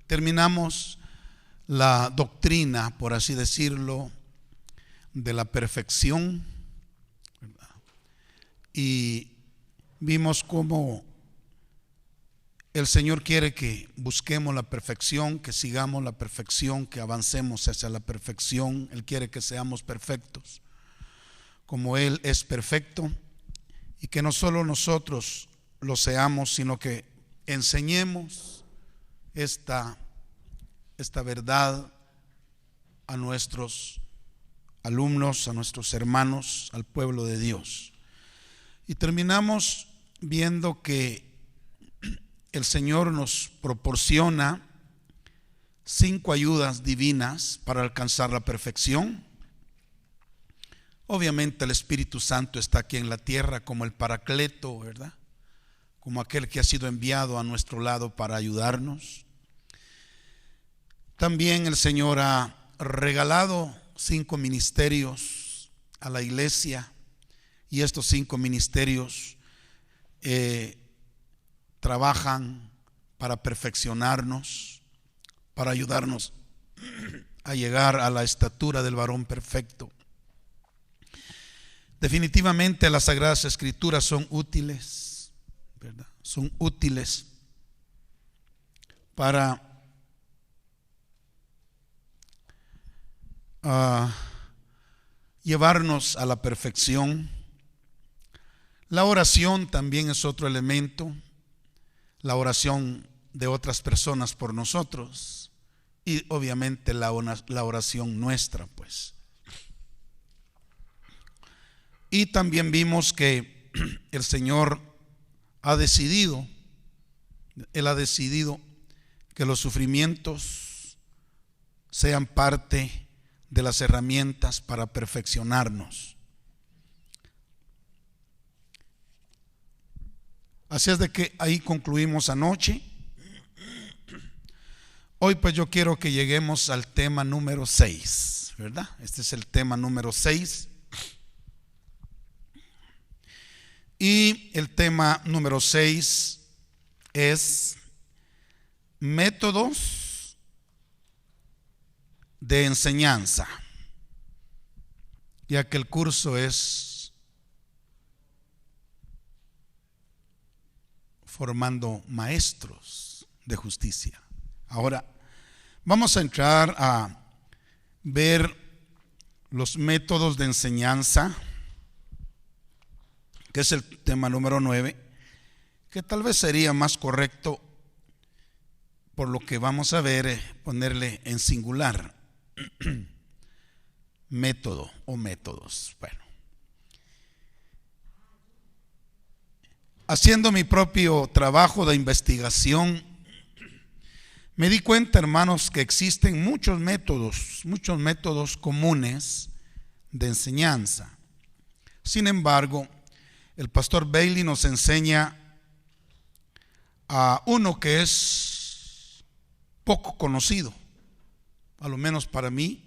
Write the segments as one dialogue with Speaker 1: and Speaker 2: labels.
Speaker 1: terminamos la doctrina, por así decirlo, de la perfección, ¿verdad? Y vimos cómo el Señor quiere que busquemos la perfección, que sigamos la perfección, que avancemos hacia la perfección. Él quiere que seamos perfectos, como Él es perfecto, y que no solo nosotros lo seamos, sino que enseñemos esta verdad a nuestros alumnos, a nuestros hermanos, al pueblo de Dios. Y terminamos viendo que el Señor nos proporciona 5 ayudas divinas para alcanzar la perfección. Obviamente el Espíritu Santo está aquí en la tierra como el Paracleto, ¿verdad? Como aquel que ha sido enviado a nuestro lado para ayudarnos. También el Señor ha regalado 5 ministerios a la iglesia, y estos 5 ministerios trabajan para perfeccionarnos, para ayudarnos a llegar a la estatura del varón perfecto. Definitivamente las Sagradas Escrituras son útiles, ¿verdad? Son útiles para llevarnos a la perfección. La oración también es otro elemento. La oración de otras personas por nosotros, y obviamente la oración nuestra, pues. Y también vimos que el Señor ha decidido, Él ha decidido que los sufrimientos sean parte de las herramientas para perfeccionarnos. Así es de que ahí concluimos anoche. Hoy pues yo quiero que lleguemos al tema número 6, ¿verdad? Este es el tema número 6. Y el tema número 6 es métodos de enseñanza, ya que el curso es formando maestros de justicia. Ahora vamos a entrar a ver los métodos de enseñanza, que es el tema número 9, que tal vez sería más correcto, por lo que vamos a ver, ponerle en singular. Método o métodos. Bueno, haciendo mi propio trabajo de investigación, me di cuenta, hermanos, que existen muchos métodos comunes de enseñanza. Sin embargo, el pastor Bailey nos enseña a uno que es poco conocido. A lo menos para mí,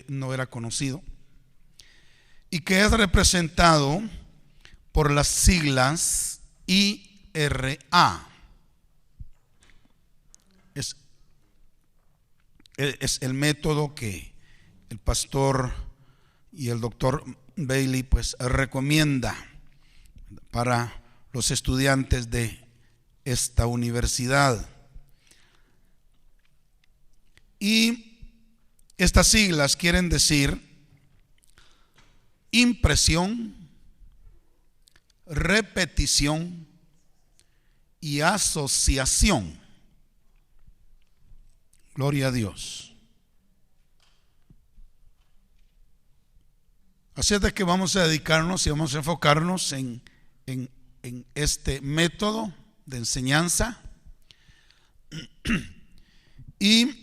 Speaker 1: no era conocido, y que es representado por las siglas IRA. Es el método que el pastor y el doctor Bailey pues recomienda para los estudiantes de esta universidad. Y estas siglas quieren decir impresión, repetición y asociación. Gloria a Dios. Así es de que vamos a dedicarnos y vamos a enfocarnos en este método de enseñanza. Y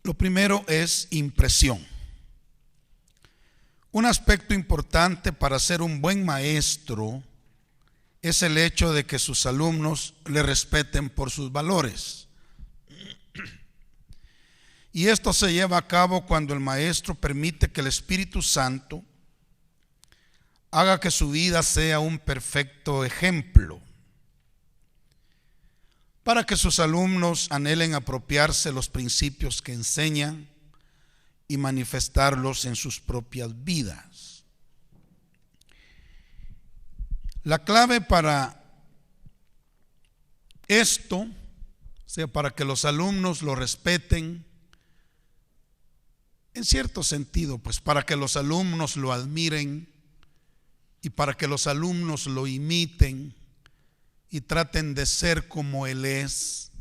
Speaker 1: lo primero es impresión. Un aspecto importante para ser un buen maestro es el hecho de que sus alumnos le respeten por sus valores. Y esto se lleva a cabo cuando el maestro permite que el Espíritu Santo haga que su vida sea un perfecto ejemplo. para que sus alumnos anhelen apropiarse los principios que enseñan y manifestarlos en sus propias vidas. La clave para esto, o sea, para que los alumnos lo respeten, en cierto sentido, pues para que los alumnos lo admiren y para que los alumnos lo imiten y traten de ser como Él es.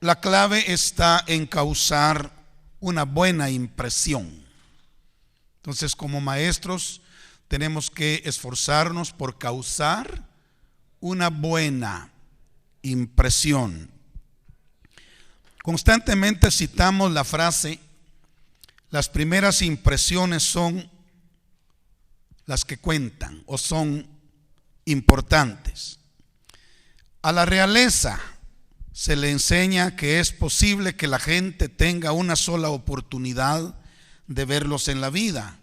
Speaker 1: La clave está en causar una buena impresión. Entonces, como maestros, tenemos que esforzarnos por causar una buena impresión. Constantemente citamos la frase: las primeras impresiones son las que cuentan o son importantes. A la realeza se le enseña que es posible que la gente tenga una sola oportunidad de verlos en la vida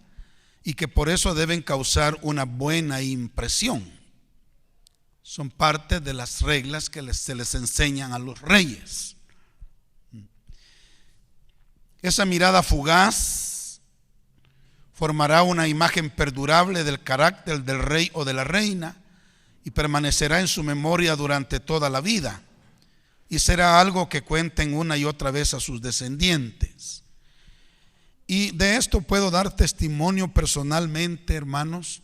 Speaker 1: y que por eso deben causar una buena impresión. Son parte de las reglas que se les enseñan a los reyes. Esa mirada fugaz formará una imagen perdurable del carácter del rey o de la reina y permanecerá en su memoria durante toda la vida, y será algo que cuenten una y otra vez a sus descendientes. Y de esto puedo dar testimonio personalmente, hermanos.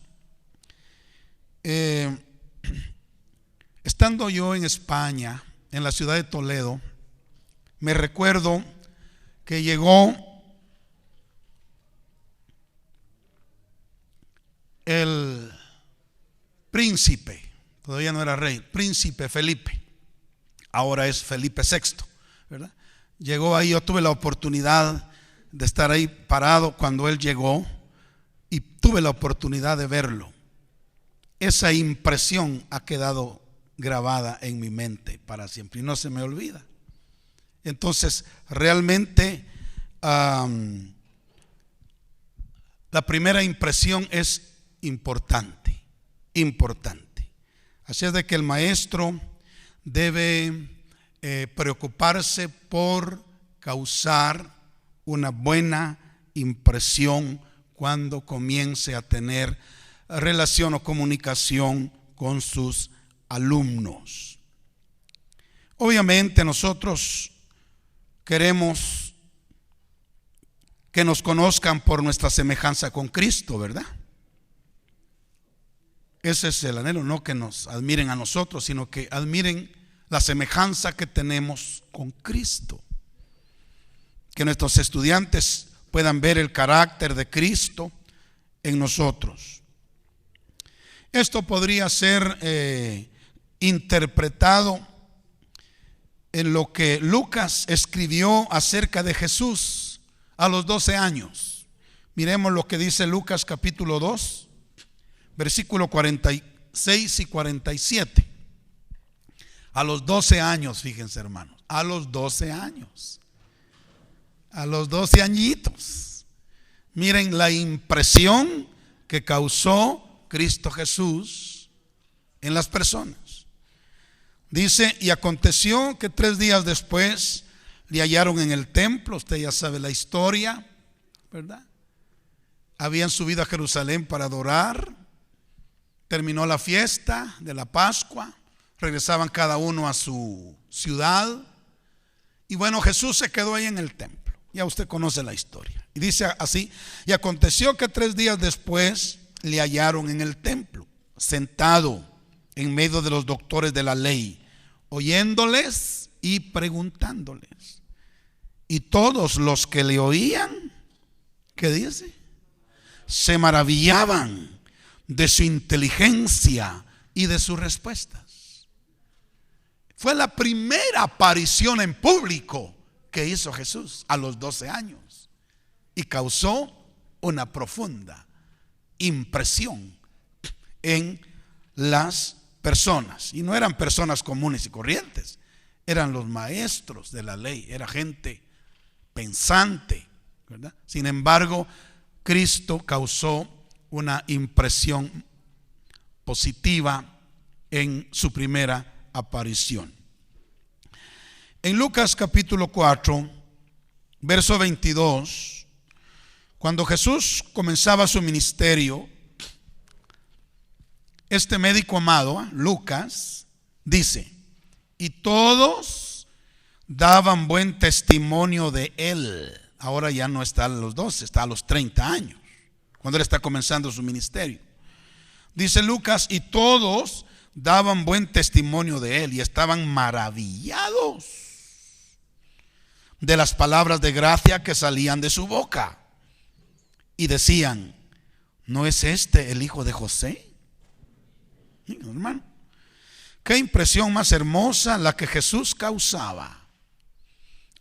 Speaker 1: Estando yo en España, en la ciudad de Toledo, me recuerdo que llegó el príncipe, todavía no era rey, príncipe Felipe, ahora es Felipe VI, ¿verdad? Llegó ahí, yo tuve la oportunidad de estar ahí parado cuando él llegó y tuve la oportunidad de verlo. Esa impresión ha quedado grabada en mi mente para siempre y no se me olvida. Entonces, realmente la primera impresión es importante. Así es de que el maestro debe preocuparse por causar una buena impresión cuando comience a tener relación o comunicación con sus alumnos. Obviamente nosotros queremos que nos conozcan por nuestra semejanza con Cristo, ¿verdad? Ese es el anhelo, no que nos admiren a nosotros, sino que admiren la semejanza que tenemos con Cristo. Que nuestros estudiantes puedan ver el carácter de Cristo en nosotros. Esto podría ser interpretado en lo que Lucas escribió acerca de Jesús a los 12 años. Miremos lo que dice Lucas capítulo 2, versículo 46 y 47. A los 12 años, fíjense hermanos, a los 12 años, a los 12 añitos. Miren la impresión que causó Cristo Jesús en las personas. Dice: y aconteció que 3 días después le hallaron en el templo. Usted ya sabe la historia, ¿verdad? Habían subido a Jerusalén para adorar. Terminó la fiesta de la Pascua. Regresaban cada uno a su ciudad. Y bueno, Jesús se quedó ahí en el templo. Ya usted conoce la historia. Y dice así: y aconteció que 3 días después le hallaron en el templo, sentado en medio de los doctores de la ley, oyéndoles y preguntándoles. Y todos los que le oían, ¿qué dice? Se maravillaban de su inteligencia y de sus respuestas. Fue la primera aparición en público que hizo Jesús a los 12 años y causó una profunda impresión en las personas. Y no eran personas comunes y corrientes, eran los maestros de la ley, era gente pensante, ¿verdad? Sin embargo, Cristo causó una impresión positiva en su primera aparición. En Lucas capítulo 4, verso 22, cuando Jesús comenzaba su ministerio, este médico amado, Lucas, dice: y todos daban buen testimonio de él. Ahora ya no está a los 12, está a los 30 años, cuando él está comenzando su ministerio. Dice Lucas: y todos daban buen testimonio de él y estaban maravillados de las palabras de gracia que salían de su boca. Y decían: ¿no es este el hijo de José? Hermano, qué impresión más hermosa la que Jesús causaba.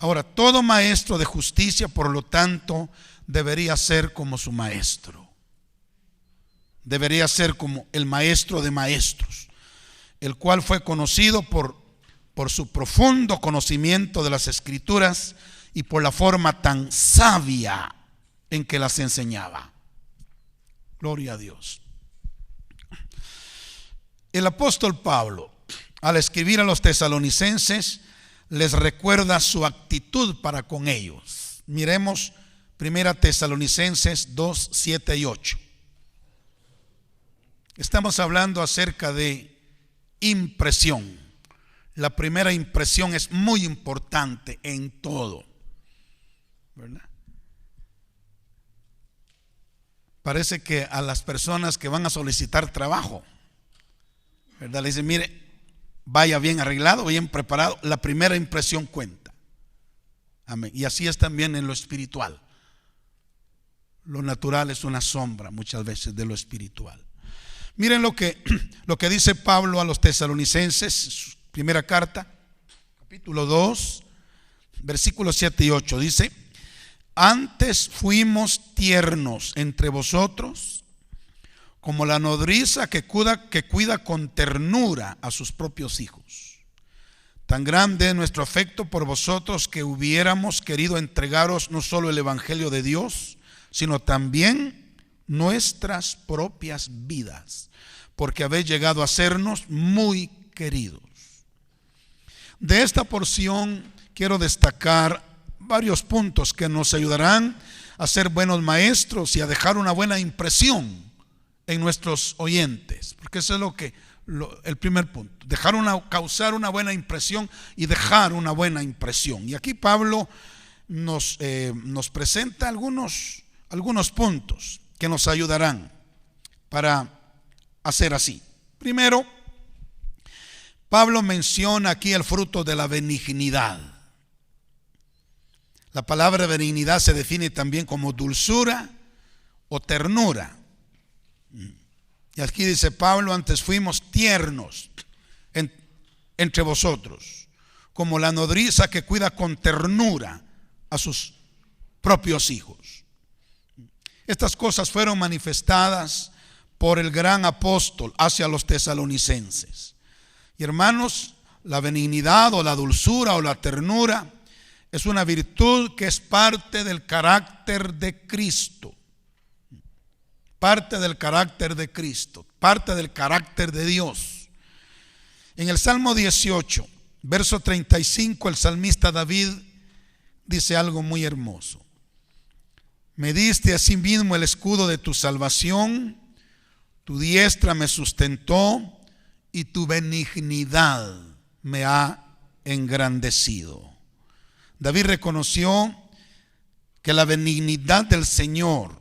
Speaker 1: Ahora, todo maestro de justicia, por lo tanto, debería ser como su maestro. Debería ser como el maestro de maestros, el cual fue conocido por su profundo conocimiento de las Escrituras y por la forma tan sabia en que las enseñaba. Gloria a Dios. El apóstol Pablo, al escribir a los tesalonicenses, les recuerda su actitud para con ellos. Miremos 1 Tesalonicenses 2, 7 y 8. Estamos hablando acerca de impresión. La primera impresión es muy importante en todo, ¿verdad? Parece que a las personas que van a solicitar trabajo, ¿verdad?, le dicen: mire, vaya bien arreglado, bien preparado. La primera impresión cuenta. Amén. Y así es también en lo espiritual. Lo natural es una sombra muchas veces de lo espiritual. Miren lo que dice Pablo a los tesalonicenses, su primera carta, capítulo 2, versículos 7 y 8. Dice: antes fuimos tiernos entre vosotros, como la nodriza que cuida con ternura a sus propios hijos. Tan grande es nuestro afecto por vosotros que hubiéramos querido entregaros no solo el evangelio de Dios, sino también nuestras propias vidas, porque habéis llegado a sernos muy queridos. De esta porción quiero destacar varios puntos que nos ayudarán a ser buenos maestros y a dejar una buena impresión en nuestros oyentes, porque eso es el primer punto: causar una buena impresión y dejar una buena impresión. Y aquí Pablo nos presenta algunos puntos que nos ayudarán para hacer así. Primero, Pablo menciona aquí el fruto de la benignidad. La palabra benignidad se define también como dulzura o ternura. Y aquí dice Pablo: antes fuimos tiernos entre vosotros, como la nodriza que cuida con ternura a sus propios hijos. Estas cosas fueron manifestadas por el gran apóstol hacia los tesalonicenses. Y hermanos, la benignidad o la dulzura o la ternura es una virtud que es parte del carácter de Cristo. Parte del carácter de Cristo, parte del carácter de Dios. En el Salmo 18, verso 35, el salmista David dice algo muy hermoso: me diste a sí mismo el escudo de tu salvación, tu diestra me sustentó y tu benignidad me ha engrandecido. David reconoció que la benignidad del Señor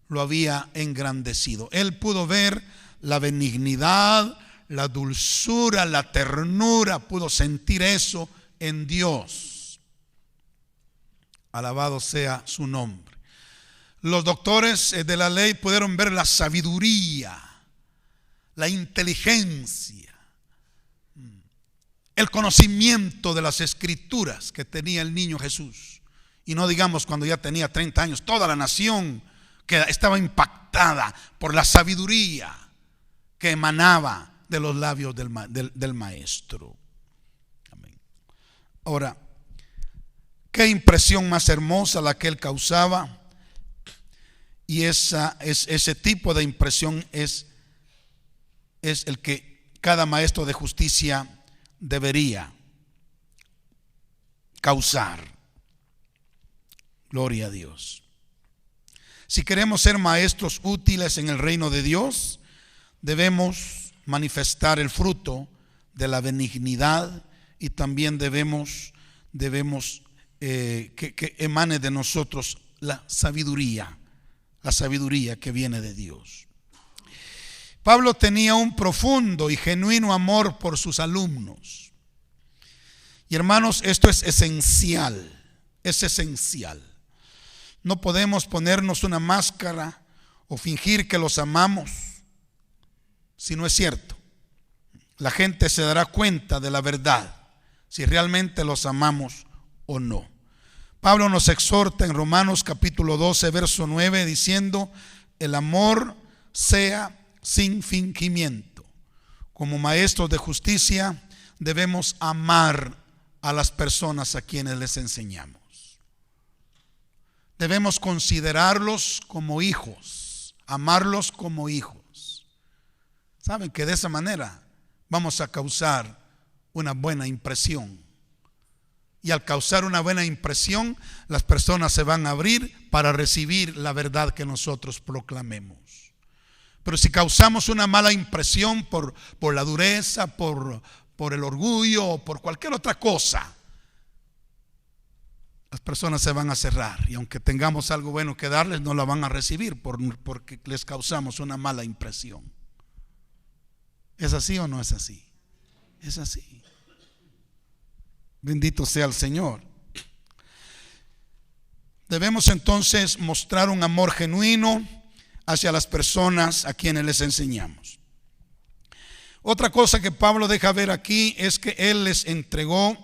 Speaker 1: lo había engrandecido. Él pudo ver la benignidad, la dulzura, la ternura, pudo sentir eso en Dios. Alabado sea su nombre. Los doctores de la ley pudieron ver la sabiduría, la inteligencia, el conocimiento de las Escrituras que tenía el niño Jesús. Y no digamos cuando ya tenía 30 años, toda la nación que estaba impactada por la sabiduría que emanaba de los labios del maestro. Amén. Ahora, qué impresión más hermosa la que él causaba. Y ese tipo de impresión es es el que cada maestro de justicia debería causar. Gloria a Dios. Si queremos ser maestros útiles en el reino de Dios, debemos manifestar el fruto de la benignidad y también debemos que emane de nosotros la sabiduría que viene de Dios. Pablo tenía un profundo y genuino amor por sus alumnos. Y hermanos, esto es esencial, es esencial. No podemos ponernos una máscara o fingir que los amamos si no es cierto. La gente se dará cuenta de la verdad si realmente los amamos o no. Pablo nos exhorta en Romanos capítulo 12, verso 9, diciendo: el amor sea sin fingimiento. Como maestros de justicia debemos amar a las personas a quienes les enseñamos. Debemos considerarlos como hijos, amarlos como hijos. Saben que de esa manera vamos a causar una buena impresión. Y al causar una buena impresión, las personas se van a abrir para recibir la verdad que nosotros proclamemos. Pero si causamos una mala impresión por la dureza, por el orgullo o por cualquier otra cosa, las personas se van a cerrar, y aunque tengamos algo bueno que darles, no la van a recibir porque les causamos una mala impresión. ¿Es así o no es así? Es así. Bendito sea el Señor. Debemos entonces mostrar un amor genuino hacia las personas a quienes les enseñamos. Otra cosa que Pablo deja ver aquí es que él les entregó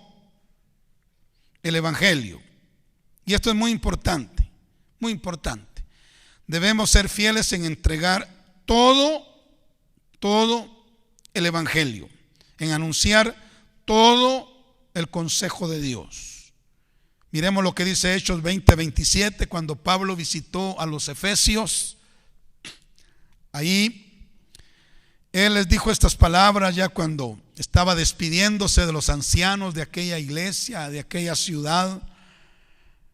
Speaker 1: el evangelio. Y esto es muy importante, muy importante. Debemos ser fieles en entregar todo el evangelio, en anunciar todo el consejo de Dios. Miremos lo que dice Hechos 20:27, cuando Pablo visitó a los efesios. Ahí él les dijo estas palabras ya cuando estaba despidiéndose de los ancianos de aquella iglesia, de aquella ciudad.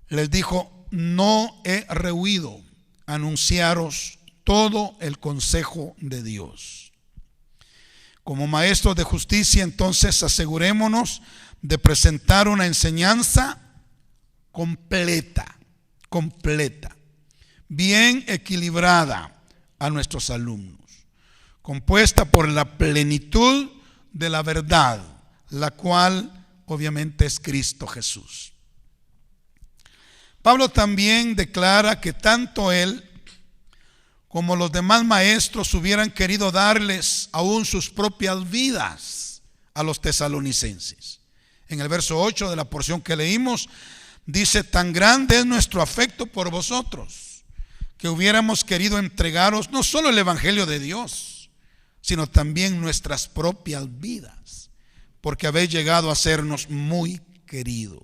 Speaker 1: Les dijo: no he rehuido anunciaros todo el consejo de Dios. Como maestros de justicia, entonces asegurémonos de presentar una enseñanza completa, bien equilibrada a nuestros alumnos, compuesta por la plenitud de la verdad, la cual obviamente es Cristo Jesús. Pablo también declara que tanto él como los demás maestros hubieran querido darles aún sus propias vidas a los tesalonicenses. En el verso 8 de la porción que leímos dice: tan grande es nuestro afecto por vosotros, que hubiéramos querido entregaros no solo el evangelio de Dios, sino también nuestras propias vidas, porque habéis llegado a sernos muy queridos.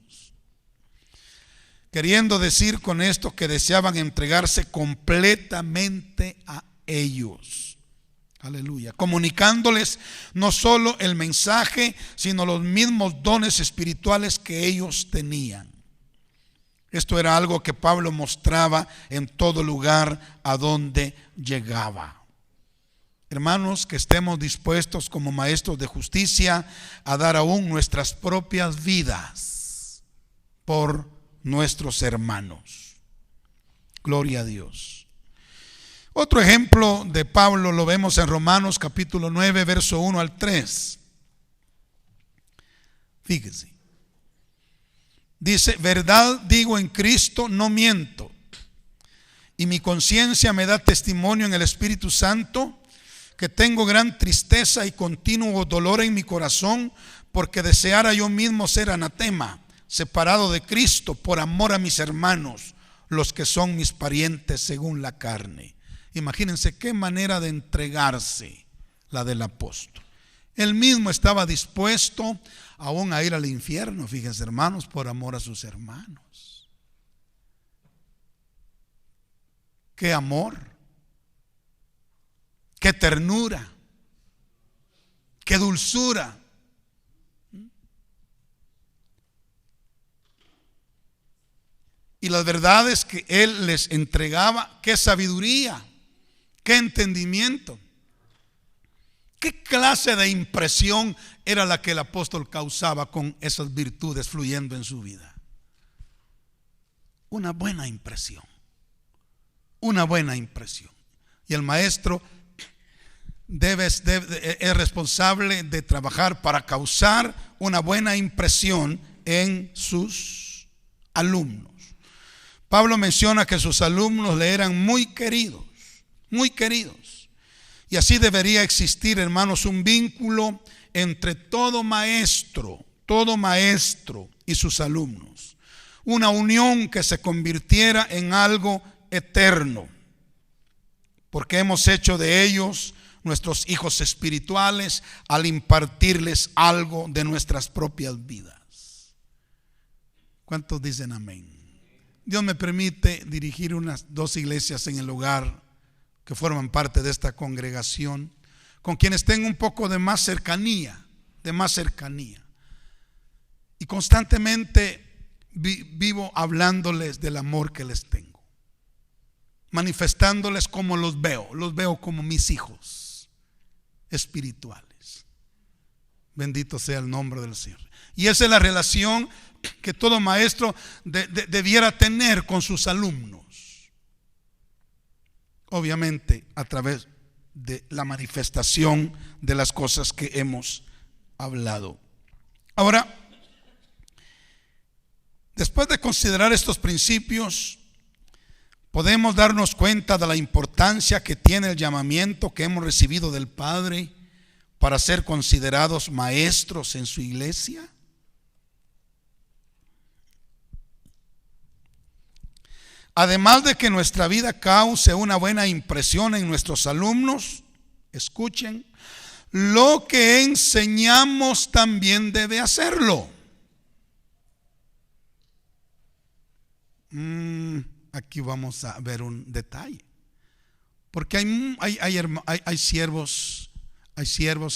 Speaker 1: Queriendo decir con esto que deseaban entregarse completamente a ellos. Aleluya. Comunicándoles no solo el mensaje, sino los mismos dones espirituales que ellos tenían. Esto era algo que Pablo mostraba en todo lugar a donde llegaba. Hermanos, que estemos dispuestos como maestros de justicia a dar aún nuestras propias vidas por nuestros hermanos. Gloria a Dios. Otro ejemplo de Pablo lo vemos en Romanos capítulo 9, verso 1 al 3. Fíjese. Dice: verdad digo en Cristo, no miento, y mi conciencia me da testimonio en el Espíritu Santo, que tengo gran tristeza y continuo dolor en mi corazón, porque deseara yo mismo ser anatema, separado de Cristo por amor a mis hermanos, los que son mis parientes según la carne. Imagínense qué manera de entregarse la del apóstol. Él mismo estaba dispuesto aún a ir al infierno, fíjense hermanos, por amor a sus hermanos. Qué amor, qué ternura, qué dulzura. Y las verdades que Él les entregaba, qué sabiduría, qué entendimiento. ¿Qué clase de impresión era la que el apóstol causaba con esas virtudes fluyendo en su vida? Una buena impresión. Una buena impresión. Y el maestro es responsable de trabajar para causar una buena impresión en sus alumnos. Pablo menciona que sus alumnos le eran muy queridos, muy queridos. Y así debería existir, hermanos, un vínculo entre todo maestro y sus alumnos. Una unión que se convirtiera en algo eterno, porque hemos hecho de ellos nuestros hijos espirituales al impartirles algo de nuestras propias vidas. ¿Cuántos dicen amén? Dios me permite dirigir unas 2 iglesias en el lugar que forman parte de esta congregación, con quienes tengo un poco de más cercanía. Y constantemente vivo hablándoles del amor que les tengo, manifestándoles cómo los veo como mis hijos espirituales. Bendito sea el nombre del Señor. Y esa es la relación que todo maestro debiera tener con sus alumnos. Obviamente a través de la manifestación de las cosas que hemos hablado. Ahora, después de considerar estos principios, podemos darnos cuenta de la importancia que tiene el llamamiento que hemos recibido del Padre para ser considerados maestros en su iglesia. Además de que nuestra vida cause una buena impresión en nuestros alumnos, escuchen, lo que enseñamos también debe hacerlo. Aquí vamos a ver un detalle, porque hay siervos,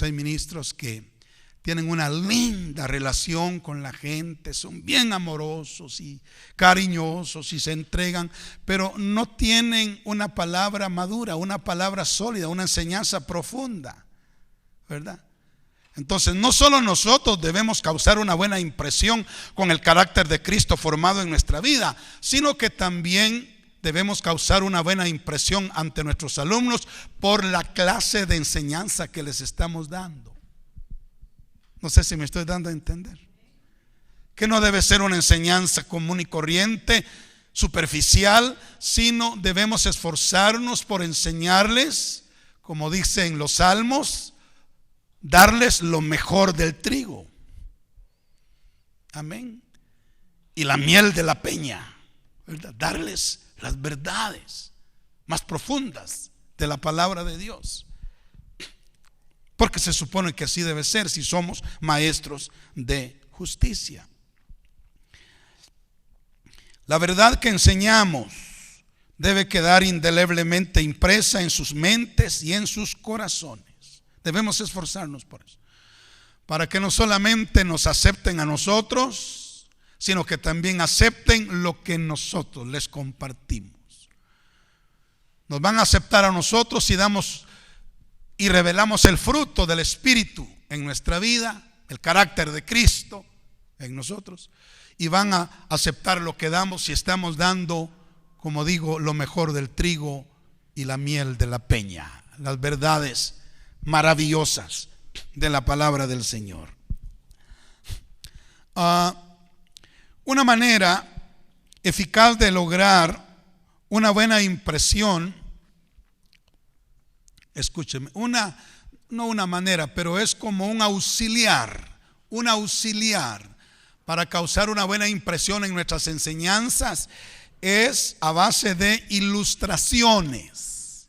Speaker 1: hay ministros que tienen una linda relación con la gente, son bien amorosos y cariñosos y se entregan, pero no tienen una palabra madura, una palabra sólida, una enseñanza profunda, ¿verdad? Entonces no solo nosotros debemos causar una buena impresión con el carácter de Cristo formado en nuestra vida, sino que también debemos causar una buena impresión ante nuestros alumnos por la clase de enseñanza que les estamos dando. No sé si me estoy dando a entender. Que no debe ser una enseñanza común y corriente, superficial, sino debemos esforzarnos por enseñarles, como dice en los Salmos, darles lo mejor del trigo. Amén. Y la miel de la peña, ¿verdad? Darles las verdades más profundas de la palabra de Dios. Porque se supone que así debe ser si somos maestros de justicia. La verdad que enseñamos debe quedar indeleblemente impresa en sus mentes y en sus corazones. Debemos esforzarnos por eso, para que no solamente nos acepten a nosotros, sino que también acepten lo que nosotros les compartimos. Nos van a aceptar a nosotros si damos y revelamos el fruto del Espíritu en nuestra vida, el carácter de Cristo en nosotros, y van a aceptar lo que damos si estamos dando, como digo, lo mejor del trigo y la miel de la peña, las verdades maravillosas de la palabra del Señor. Una manera eficaz de lograr una buena impresión, escúcheme, no una manera, pero es como un auxiliar para causar una buena impresión en nuestras enseñanzas, es a base de ilustraciones.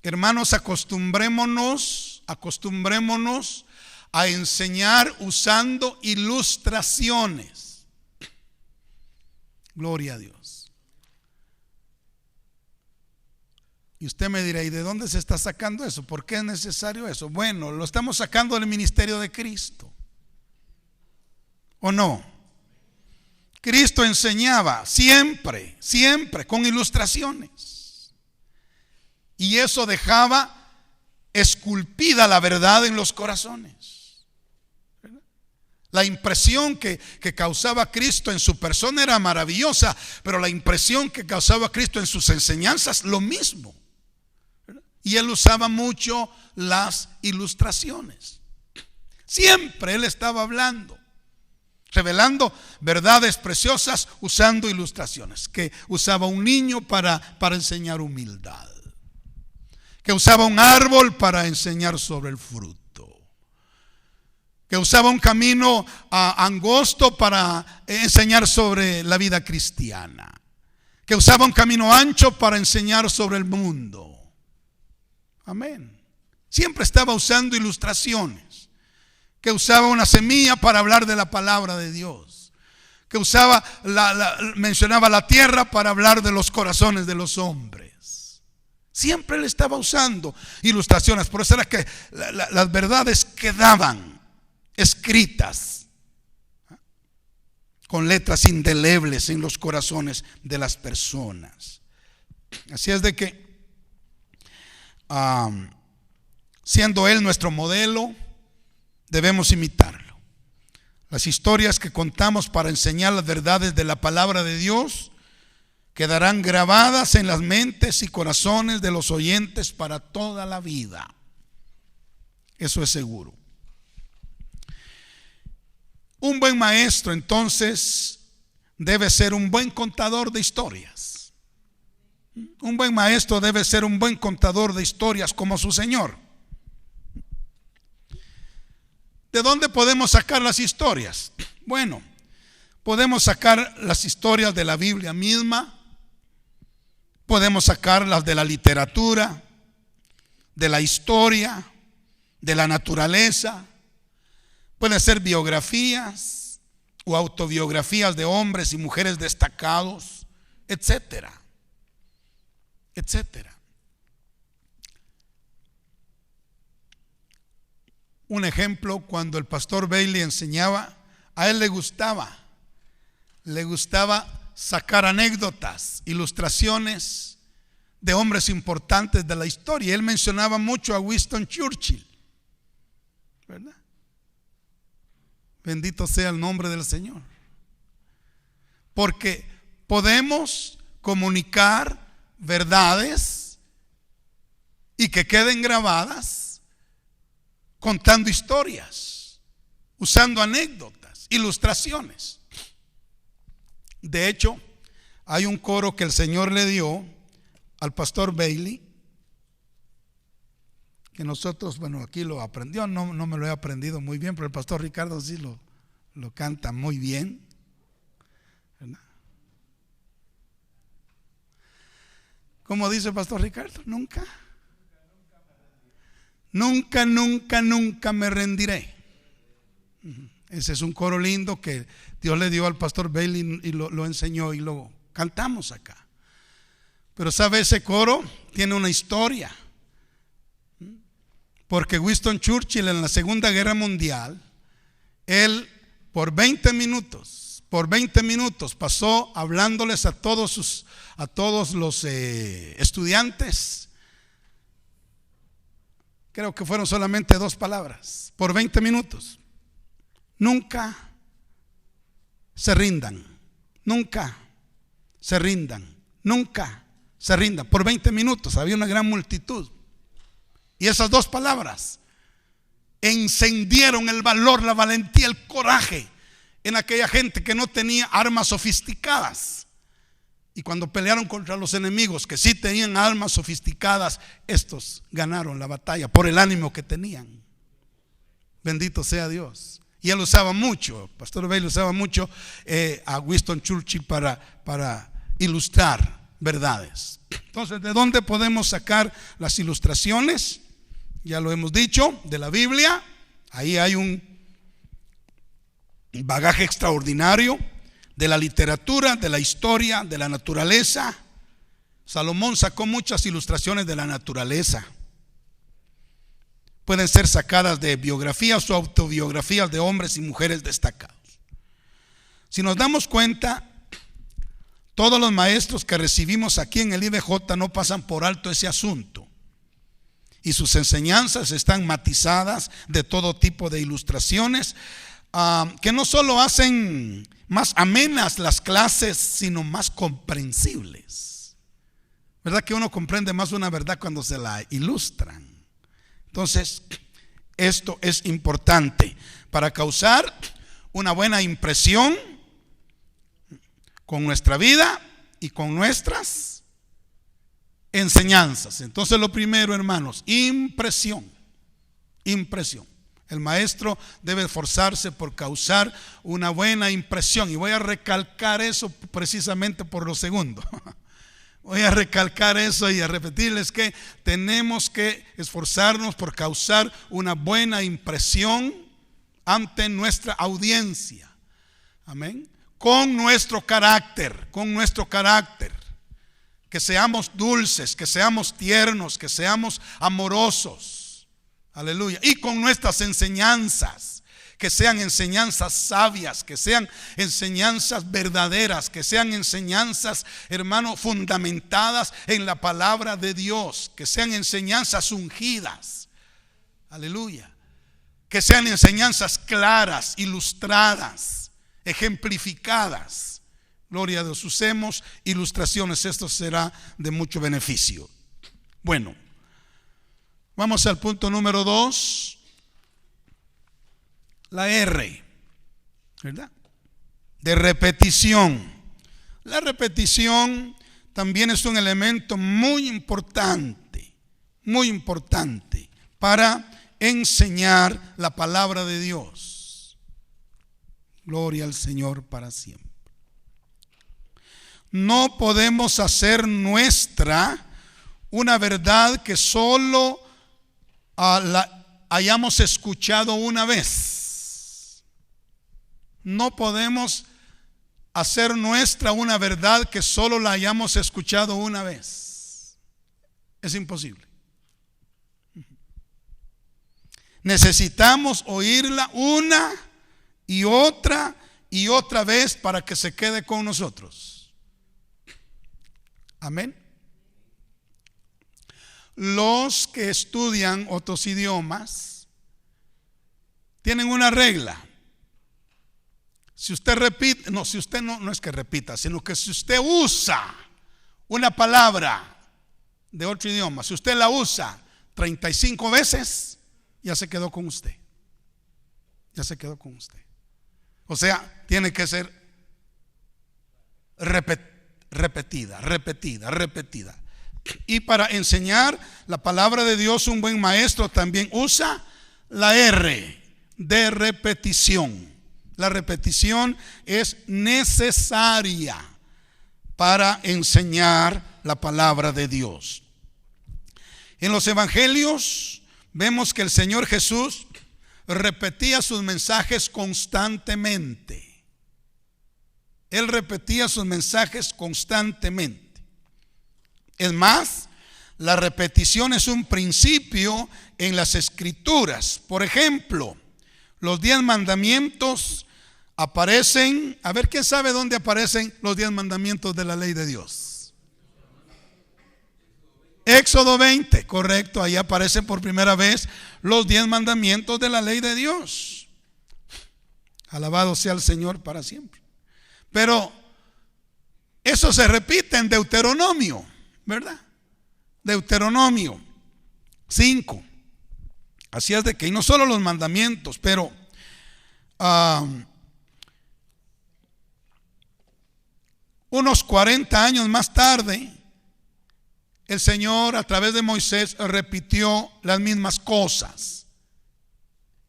Speaker 1: Hermanos, acostumbrémonos a enseñar usando ilustraciones. Gloria a Dios. Y usted me dirá, ¿y de dónde se está sacando eso? ¿Por qué es necesario eso? Bueno, lo estamos sacando del ministerio de Cristo, ¿o no? Cristo enseñaba siempre, siempre con ilustraciones. Y eso dejaba esculpida la verdad en los corazones. La impresión que causaba Cristo en su persona era maravillosa, pero la impresión que causaba Cristo en sus enseñanzas, lo mismo. Y él usaba mucho las ilustraciones. Siempre él estaba hablando, revelando verdades preciosas usando ilustraciones. Que usaba un niño para enseñar humildad, que usaba un árbol para enseñar sobre el fruto, que usaba un camino angosto para enseñar sobre la vida cristiana, que usaba un camino ancho para enseñar sobre el mundo. Amén. Siempre estaba usando ilustraciones, que usaba una semilla para hablar de la palabra de Dios, que usaba mencionaba la tierra para hablar de los corazones de los hombres. Siempre él estaba usando ilustraciones. Por eso era que las verdades quedaban escritas con letras indelebles en los corazones de las personas. Así es de que siendo él nuestro modelo, debemos imitarlo. Las historias que contamos para enseñar las verdades de la palabra de Dios quedarán grabadas en las mentes y corazones de los oyentes para toda la vida. Eso es seguro. Un buen maestro, entonces, debe ser un buen contador de historias. Un buen maestro debe ser un buen contador de historias como su Señor. ¿De dónde podemos sacar las historias? Bueno, podemos sacar las historias de la Biblia misma, podemos sacarlas de la literatura, de la historia, de la naturaleza. Pueden ser biografías o autobiografías de hombres y mujeres destacados, etcétera, etcétera. Un ejemplo, cuando el pastor Bailey enseñaba, a él le gustaba sacar anécdotas, ilustraciones de hombres importantes de la historia. Él mencionaba mucho a Winston Churchill, ¿verdad? Bendito sea el nombre del Señor. Porque podemos comunicar verdades y que queden grabadas contando historias, usando anécdotas, ilustraciones. De hecho, hay un coro que el Señor le dio al pastor Bailey, que nosotros, bueno, aquí lo aprendió, no me lo he aprendido muy bien, pero el pastor Ricardo sí lo canta muy bien, ¿verdad? ¿Cómo dice el pastor Ricardo? Nunca me rendiré. Ese es un coro lindo que Dios le dio al pastor Bailey y lo enseñó y lo cantamos acá. Pero sabe, ese coro tiene una historia, porque Winston Churchill en la Segunda Guerra Mundial, él por 20 minutos pasó hablándoles a todos los estudiantes. Creo que fueron solamente 2 palabras por 20 minutos. Nunca se rindan, nunca se rindan, nunca se rindan. Por 20 minutos había una gran multitud. Y esas 2 palabras encendieron el valor, la valentía, el coraje en aquella gente que no tenía armas sofisticadas. Y cuando pelearon contra los enemigos que sí tenían armas sofisticadas, estos ganaron la batalla por el ánimo que tenían. Bendito sea Dios. Y él usaba mucho, pastor Bailey usaba mucho a Winston Churchill para ilustrar verdades. Entonces, ¿de dónde podemos sacar las ilustraciones? Ya lo hemos dicho, de la Biblia. Ahí hay un bagaje extraordinario de la literatura, de la historia, de la naturaleza, Salomón sacó muchas ilustraciones de la naturaleza. Pueden ser sacadas de biografías o autobiografías de hombres y mujeres destacados. Si nos damos cuenta, todos los maestros que recibimos aquí en el IBJ no pasan por alto ese asunto. Y sus enseñanzas están matizadas de todo tipo de ilustraciones que no solo hacen más amenas las clases, sino más comprensibles. ¿Verdad que uno comprende más una verdad cuando se la ilustran? Entonces, esto es importante para causar una buena impresión con nuestra vida y con nuestras enseñanzas. Entonces, lo primero, hermanos, impresión. El maestro debe esforzarse por causar una buena impresión. Y voy a recalcar eso precisamente por lo segundo. Voy a recalcar eso y a repetirles que tenemos que esforzarnos por causar una buena impresión ante nuestra audiencia. Amén. Con nuestro carácter. Que seamos dulces, que seamos tiernos, que seamos amorosos. Aleluya. Y con nuestras enseñanzas, que sean enseñanzas sabias, que sean enseñanzas verdaderas, que sean enseñanzas, hermano, fundamentadas en la palabra de Dios, que sean enseñanzas ungidas. Aleluya. Que sean enseñanzas claras, ilustradas, ejemplificadas. Gloria a Dios. Usemos ilustraciones, esto será de mucho beneficio. Bueno, vamos al punto número 2. La R, ¿verdad? De repetición. La repetición también es un elemento muy importante para enseñar la palabra de Dios. Gloria al Señor para siempre. No podemos hacer nuestra una verdad que solo la hayamos escuchado una vez. No podemos hacer nuestra una verdad que solo la hayamos escuchado una vez. Es imposible. Necesitamos oírla una y otra vez para que se quede con nosotros. Amén. Los que estudian otros idiomas tienen una regla. Si usted repite, no es que repita, sino que si usted usa una palabra de otro idioma, si usted la usa 35 veces, ya se quedó con usted. O sea, tiene que ser repetida. Y para enseñar la palabra de Dios, un buen maestro también usa la R de repetición. La repetición es necesaria para enseñar la palabra de Dios. En los evangelios vemos que el Señor Jesús repetía sus mensajes constantemente. Él repetía sus mensajes constantemente. Es más, la repetición es un principio en las Escrituras. Por ejemplo, los 10 mandamientos aparecen. A ver, ¿quién sabe dónde aparecen los 10 mandamientos de la ley de Dios? Éxodo 20, correcto. Ahí aparecen por primera vez los 10 mandamientos de la ley de Dios. Alabado sea el Señor para siempre. Pero eso se repite en Deuteronomio, ¿verdad? Deuteronomio 5. Así es de que, y no solo los mandamientos, pero unos 40 años más tarde, el Señor a través de Moisés repitió las mismas cosas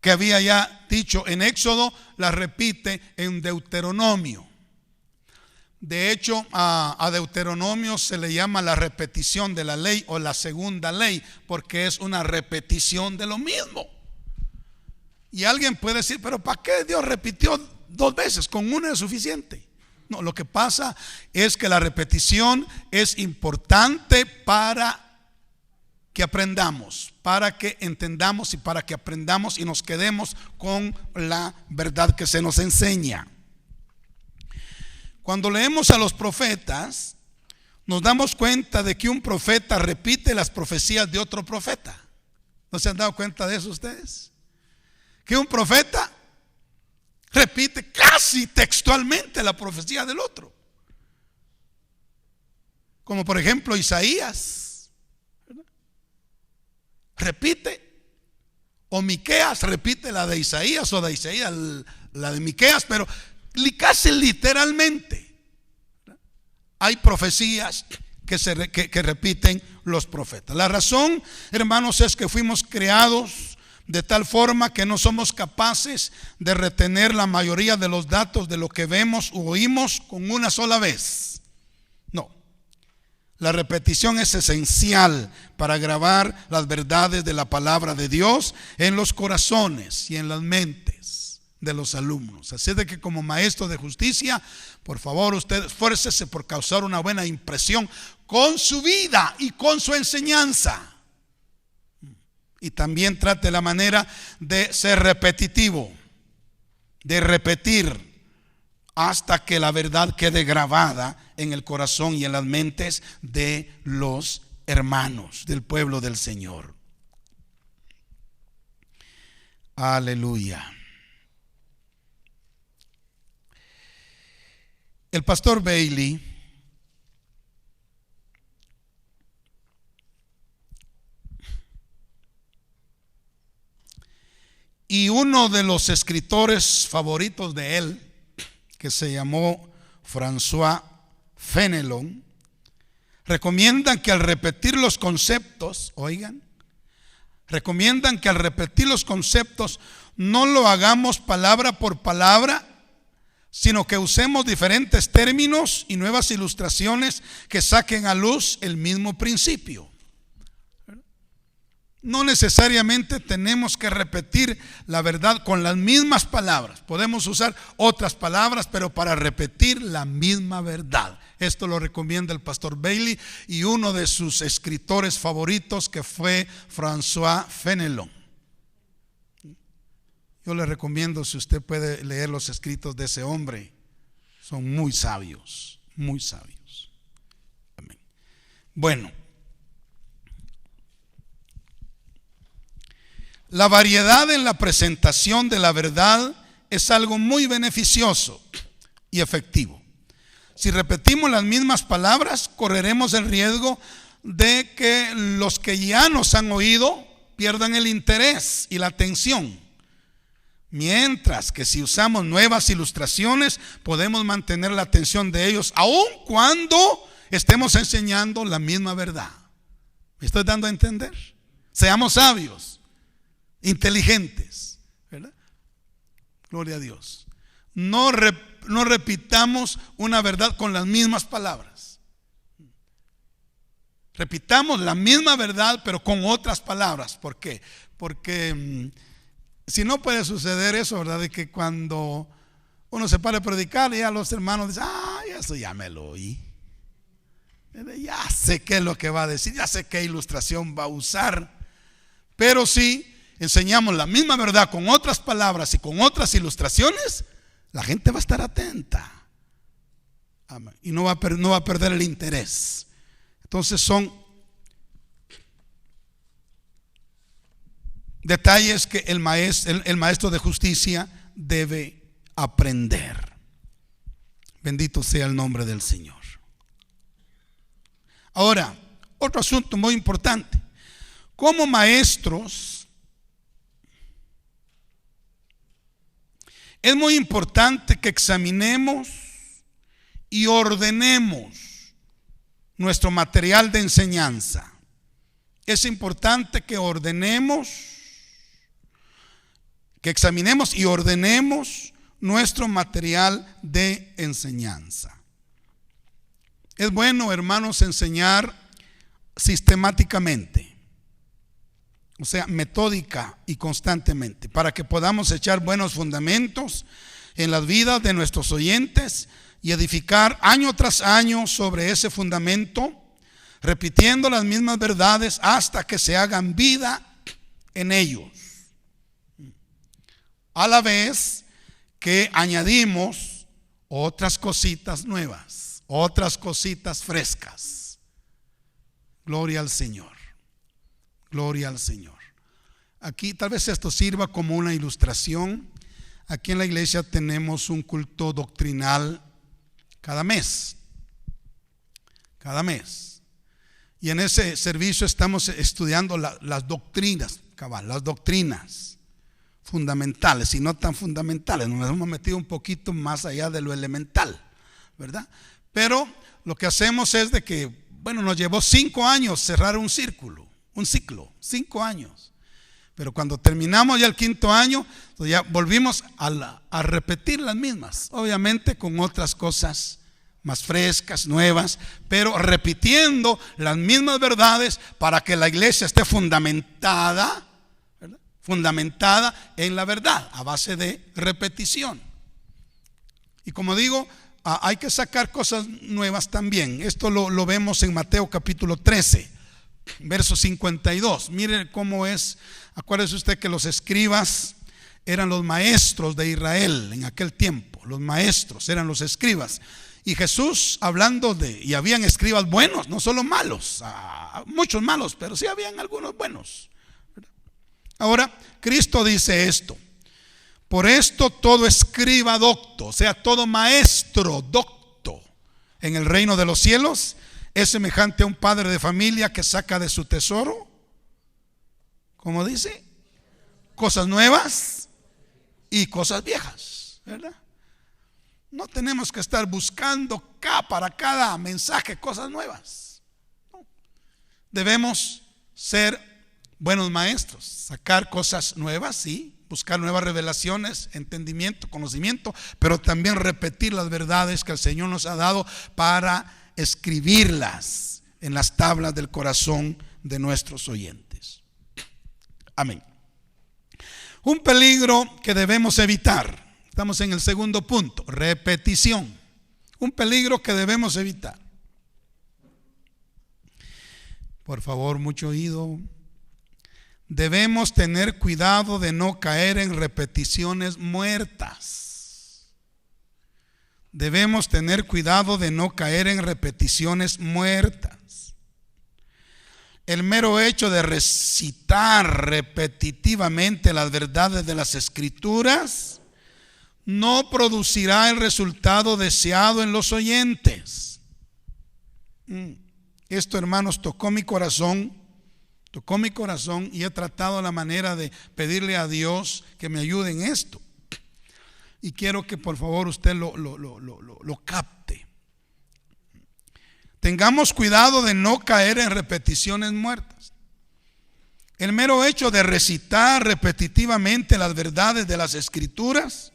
Speaker 1: que había ya dicho en Éxodo, las repite en Deuteronomio. De hecho, a Deuteronomio se le llama la repetición de la ley o la segunda ley, porque es una repetición de lo mismo. Y alguien puede decir, pero ¿para qué Dios repitió 2 veces? Con una es suficiente. No, lo que pasa es que la repetición es importante para que aprendamos, para que entendamos y para que aprendamos y nos quedemos con la verdad que se nos enseña. Cuando leemos a los profetas, nos damos cuenta de que un profeta repite las profecías de otro profeta. ¿No se han dado cuenta de eso ustedes? Que un profeta repite casi textualmente la profecía del otro. Como por ejemplo Isaías, ¿verdad? Repite, o Miqueas repite la de Isaías, o de Isaías la de Miqueas, pero casi literalmente. Hay profecías que repiten los profetas. La razón, hermanos, es que fuimos creados de tal forma que no somos capaces de retener la mayoría de los datos de lo que vemos u oímos con una sola vez. No. La repetición es esencial para grabar las verdades de la palabra de Dios en los corazones y en las mentes de los alumnos. Así de que como maestro de justicia, por favor, usted esfuércese por causar una buena impresión con su vida y con su enseñanza. Y también trate la manera de ser repetitivo, de repetir hasta que la verdad quede grabada en el corazón y en las mentes de los hermanos del pueblo del Señor. Aleluya. El pastor Bailey y uno de los escritores favoritos de él, que se llamó François Fenelon, recomiendan que al repetir los conceptos, recomiendan que al repetir los conceptos no lo hagamos palabra por palabra, sino que usemos diferentes términos y nuevas ilustraciones que saquen a luz el mismo principio. No necesariamente tenemos que repetir la verdad con las mismas palabras. Podemos usar otras palabras, pero para repetir la misma verdad. Esto lo recomienda el pastor Bailey y uno de sus escritores favoritos, que fue François Fenelon. Yo le recomiendo, si usted puede, leer los escritos de ese hombre. Son muy sabios, muy sabios. Amén. Bueno, la variedad en la presentación de la verdad es algo muy beneficioso y efectivo. Si repetimos las mismas palabras, correremos el riesgo de que los que ya nos han oído pierdan el interés y la atención. Mientras que si usamos nuevas ilustraciones, podemos mantener la atención de ellos, aun cuando estemos enseñando la misma verdad. ¿Me estoy dando a entender? Seamos sabios, inteligentes, ¿verdad? Gloria a Dios. No repitamos una verdad con las mismas palabras. Repitamos la misma verdad, pero con otras palabras. ¿Por qué? Porque si no, puede suceder eso, ¿verdad? De que cuando uno se para a predicar, ya los hermanos dicen: eso ya me lo oí. Ya sé qué es lo que va a decir, ya sé qué ilustración va a usar. Pero si enseñamos la misma verdad con otras palabras y con otras ilustraciones, la gente va a estar atenta. Amén. Y no va a perder el interés. Entonces son detalles que el maestro de justicia debe aprender. Bendito sea el nombre del Señor. Ahora, otro asunto muy importante. Como maestros, es muy importante que examinemos y ordenemos nuestro material de enseñanza. Es importante que examinemos y ordenemos nuestro material de enseñanza. Es bueno, hermanos, enseñar sistemáticamente, o sea, metódica y constantemente, para que podamos echar buenos fundamentos en las vidas de nuestros oyentes y edificar año tras año sobre ese fundamento, repitiendo las mismas verdades hasta que se hagan vida en ellos, a la vez que añadimos otras cositas nuevas, otras cositas frescas. Gloria al Señor, gloria al Señor. Aquí tal vez esto sirva como una ilustración. Aquí en la iglesia tenemos un culto doctrinal cada mes. Y en ese servicio estamos estudiando las doctrinas, las doctrinas fundamentales y no tan fundamentales. Nos hemos metido un poquito más allá de lo elemental, ¿verdad? Pero lo que hacemos es de que, nos llevó 5 años cerrar un ciclo, 5 años. Pero cuando terminamos ya el 5.º año, pues ya volvimos a repetir las mismas, obviamente con otras cosas más frescas, nuevas, pero repitiendo las mismas verdades para que la iglesia esté fundamentada, ¿verdad? Fundamentada en la verdad, a base de repetición. Y como digo, hay que sacar cosas nuevas también. Esto lo vemos en Mateo capítulo 13, verso 52. Mire cómo es. Acuérdese usted que los escribas eran los maestros de Israel en aquel tiempo. Los maestros eran los escribas. Y Jesús hablando y habían escribas buenos, no solo malos, muchos malos, pero sí habían algunos buenos. Ahora, Cristo dice esto: por esto todo escriba docto, o sea, todo maestro docto en el reino de los cielos es semejante a un padre de familia que saca de su tesoro, como dice, cosas nuevas y cosas viejas, ¿verdad? No tenemos que estar buscando para cada mensaje cosas nuevas. No. Debemos ser buenos maestros, sacar cosas nuevas, sí, buscar nuevas revelaciones, entendimiento, conocimiento, pero también repetir las verdades que el Señor nos ha dado para escribirlas en las tablas del corazón de nuestros oyentes. Amén. Un peligro que debemos evitar. Estamos en el segundo punto, repetición. Un peligro que debemos evitar. Por favor, mucho oído. Debemos tener cuidado de no caer en repeticiones muertas. Debemos tener cuidado de no caer en repeticiones muertas. El mero hecho de recitar repetitivamente las verdades de las Escrituras no producirá el resultado deseado en los oyentes. Esto, hermanos, tocó mi corazón y he tratado la manera de pedirle a Dios que me ayude en esto. Y quiero que por favor usted lo capte. Tengamos cuidado de no caer en repeticiones muertas. El mero hecho de recitar repetitivamente las verdades de las Escrituras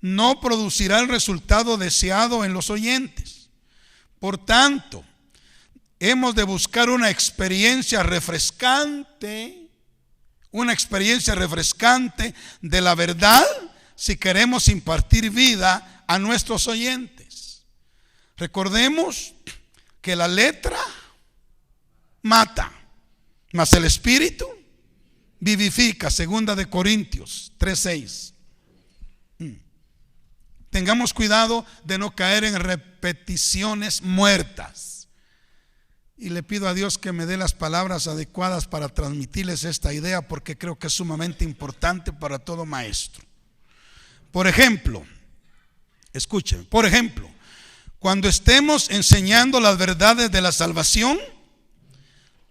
Speaker 1: no producirá el resultado deseado en los oyentes. Por tanto, hemos de buscar una experiencia refrescante de la verdad si queremos impartir vida a nuestros oyentes. Recordemos que la letra mata, mas el Espíritu vivifica. 2 Corintios 3:6. Tengamos cuidado de no caer en repeticiones muertas. Y le pido a Dios que me dé las palabras adecuadas para transmitirles esta idea, porque creo que es sumamente importante para todo maestro. Por ejemplo, escuchen, cuando estemos enseñando las verdades de la salvación,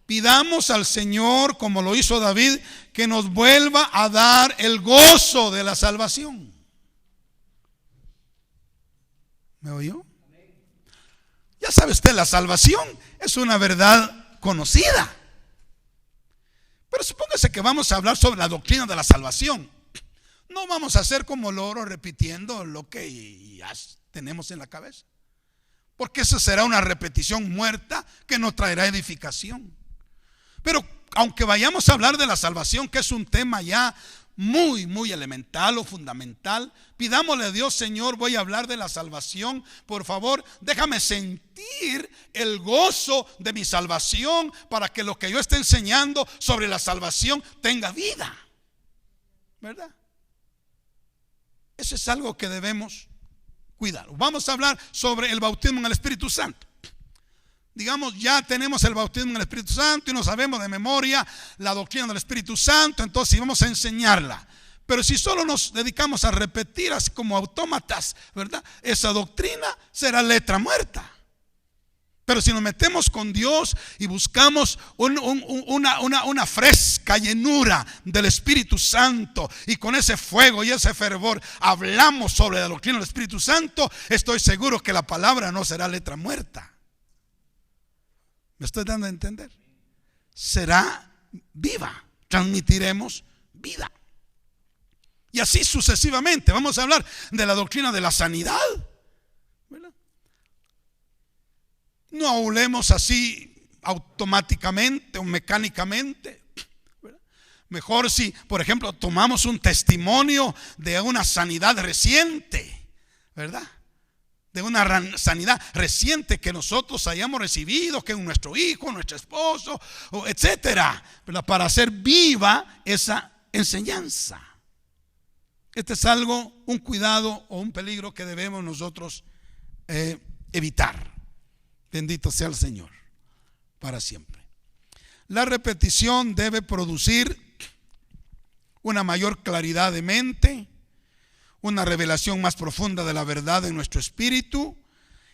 Speaker 1: pidamos al Señor, como lo hizo David, que nos vuelva a dar el gozo de la salvación. ¿Me oyó? Ya sabe usted, la salvación es una verdad conocida. Pero supóngase que vamos a hablar sobre la doctrina de la salvación. No vamos a hacer como loro repitiendo lo que ya tenemos en la cabeza, porque eso será una repetición muerta que no traerá edificación. Pero aunque vayamos a hablar de la salvación, que es un tema ya muy elemental o fundamental. Pidámosle a Dios: Señor, voy a hablar de la salvación. Por favor, déjame sentir el gozo de mi salvación, para que lo que yo esté enseñando sobre la salvación tenga vida, ¿verdad? Eso es algo que debemos cuidar. Vamos a hablar sobre el bautismo en el Espíritu Santo. Digamos, ya tenemos el bautismo en el Espíritu Santo y no sabemos de memoria la doctrina del Espíritu Santo, entonces vamos a enseñarla. Pero si solo nos dedicamos a repetir así como autómatas, ¿verdad?, esa doctrina será letra muerta. Pero si nos metemos con Dios y buscamos una fresca llenura del Espíritu Santo, y con ese fuego y ese fervor hablamos sobre la doctrina del Espíritu Santo, estoy seguro que la palabra no será letra muerta. ¿Me estoy dando a entender? Será viva. Transmitiremos vida. Y así sucesivamente. Vamos a hablar de la doctrina de la sanidad, ¿verdad? No hablemos así automáticamente o mecánicamente, ¿verdad? Mejor si, por ejemplo, tomamos un testimonio de una sanidad reciente, ¿verdad? De una sanidad reciente que nosotros hayamos recibido, que nuestro hijo, nuestro esposo, etcétera, para hacer viva esa enseñanza. Este es algo, un cuidado o un peligro que debemos nosotros evitar. Bendito sea el Señor para siempre. La repetición debe producir una mayor claridad de mente, una revelación más profunda de la verdad en nuestro espíritu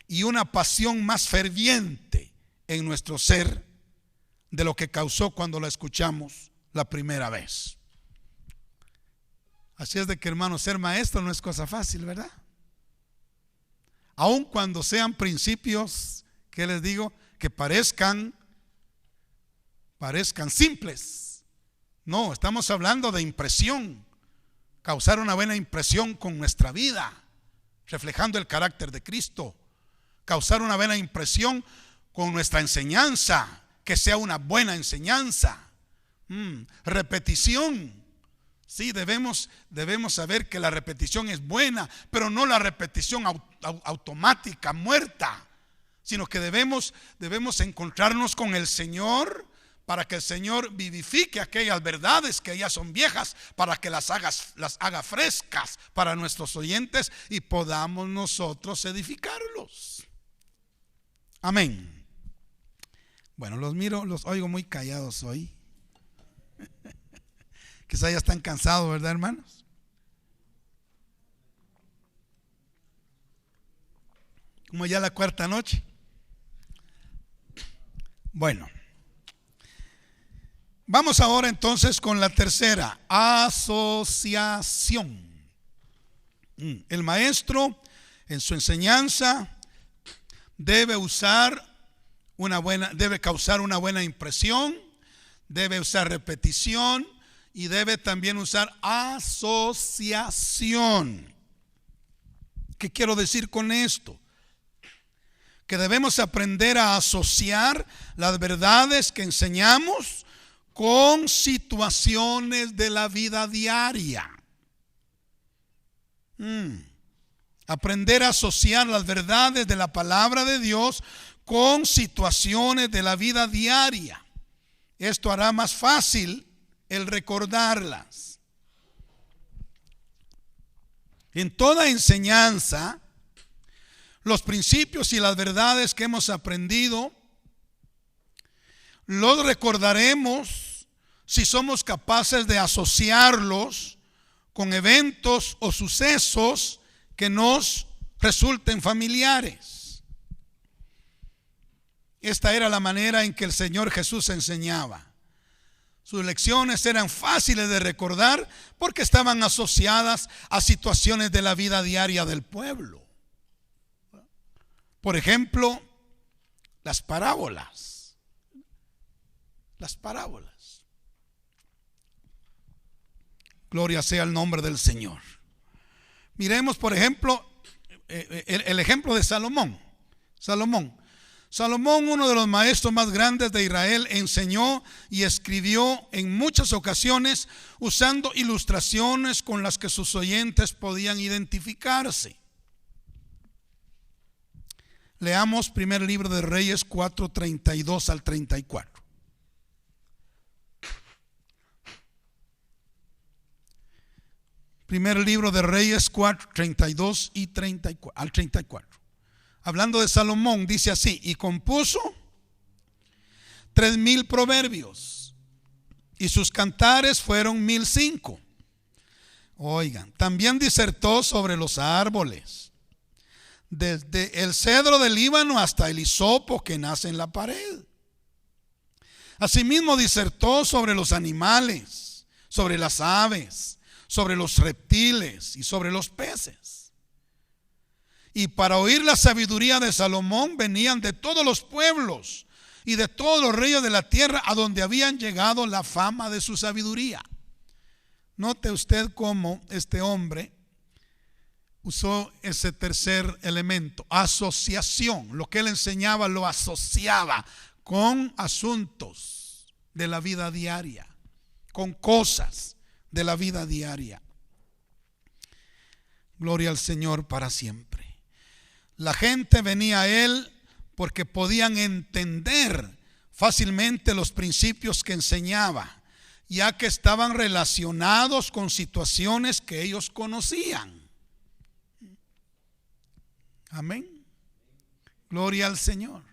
Speaker 1: y una pasión más ferviente en nuestro ser de lo que causó cuando la escuchamos la primera vez. Así es de que, hermanos, ser maestro no es cosa fácil, ¿verdad? Aun cuando sean principios, ¿qué les digo?, que parezcan simples. No, estamos hablando de impresión. Causar una buena impresión con nuestra vida, reflejando el carácter de Cristo. Causar una buena impresión con nuestra enseñanza, que sea una buena enseñanza. Repetición. Sí, debemos saber que la repetición es buena, pero no la repetición automática, muerta, sino que debemos encontrarnos con el Señor, para que el Señor vivifique aquellas verdades que ya son viejas, para que las haga frescas para nuestros oyentes y podamos nosotros edificarlos. Amén. Bueno, los oigo muy callados hoy. Quizá ya están cansados, ¿verdad, hermanos? Como ya la cuarta noche. Bueno. Vamos ahora entonces con la tercera, asociación. El maestro en su enseñanza debe causar una buena impresión, debe usar repetición y debe también usar asociación. ¿Qué quiero decir con esto? Que debemos aprender a asociar las verdades que enseñamos con situaciones de la vida diaria. Aprender a asociar las verdades de la palabra de Dios con situaciones de la vida diaria. Esto hará más fácil el recordarlas. En toda enseñanza, los principios y las verdades que hemos aprendido los recordaremos si somos capaces de asociarlos con eventos o sucesos que nos resulten familiares. Esta era la manera en que el Señor Jesús enseñaba. Sus lecciones eran fáciles de recordar porque estaban asociadas a situaciones de la vida diaria del pueblo. Por ejemplo, las parábolas. Las parábolas. Gloria sea el nombre del Señor. Miremos, por ejemplo, el ejemplo de Salomón. Salomón, uno de los maestros más grandes de Israel, enseñó y escribió en muchas ocasiones usando ilustraciones con las que sus oyentes podían identificarse. Leamos primer libro de Reyes 4:32 al 34. Primer libro de Reyes 4:32 al 34. Hablando de Salomón, dice así: y compuso 3,000 proverbios, y sus cantares fueron 1,005. Oigan, también disertó sobre los árboles, desde el cedro del Líbano hasta el hisopo que nace en la pared. Asimismo disertó sobre los animales, sobre las aves, sobre los reptiles y sobre los peces. Y para oír la sabiduría de Salomón venían de todos los pueblos y de todos los reyes de la tierra, a donde habían llegado la fama de su sabiduría. Note usted cómo este hombre usó ese tercer elemento, asociación. Lo que él enseñaba lo asociaba con asuntos de la vida diaria, con cosas de la vida diaria. Gloria al Señor para siempre. La gente venía a él porque podían entender fácilmente los principios que enseñaba, ya que estaban relacionados con situaciones que ellos conocían. Amén. Gloria al Señor.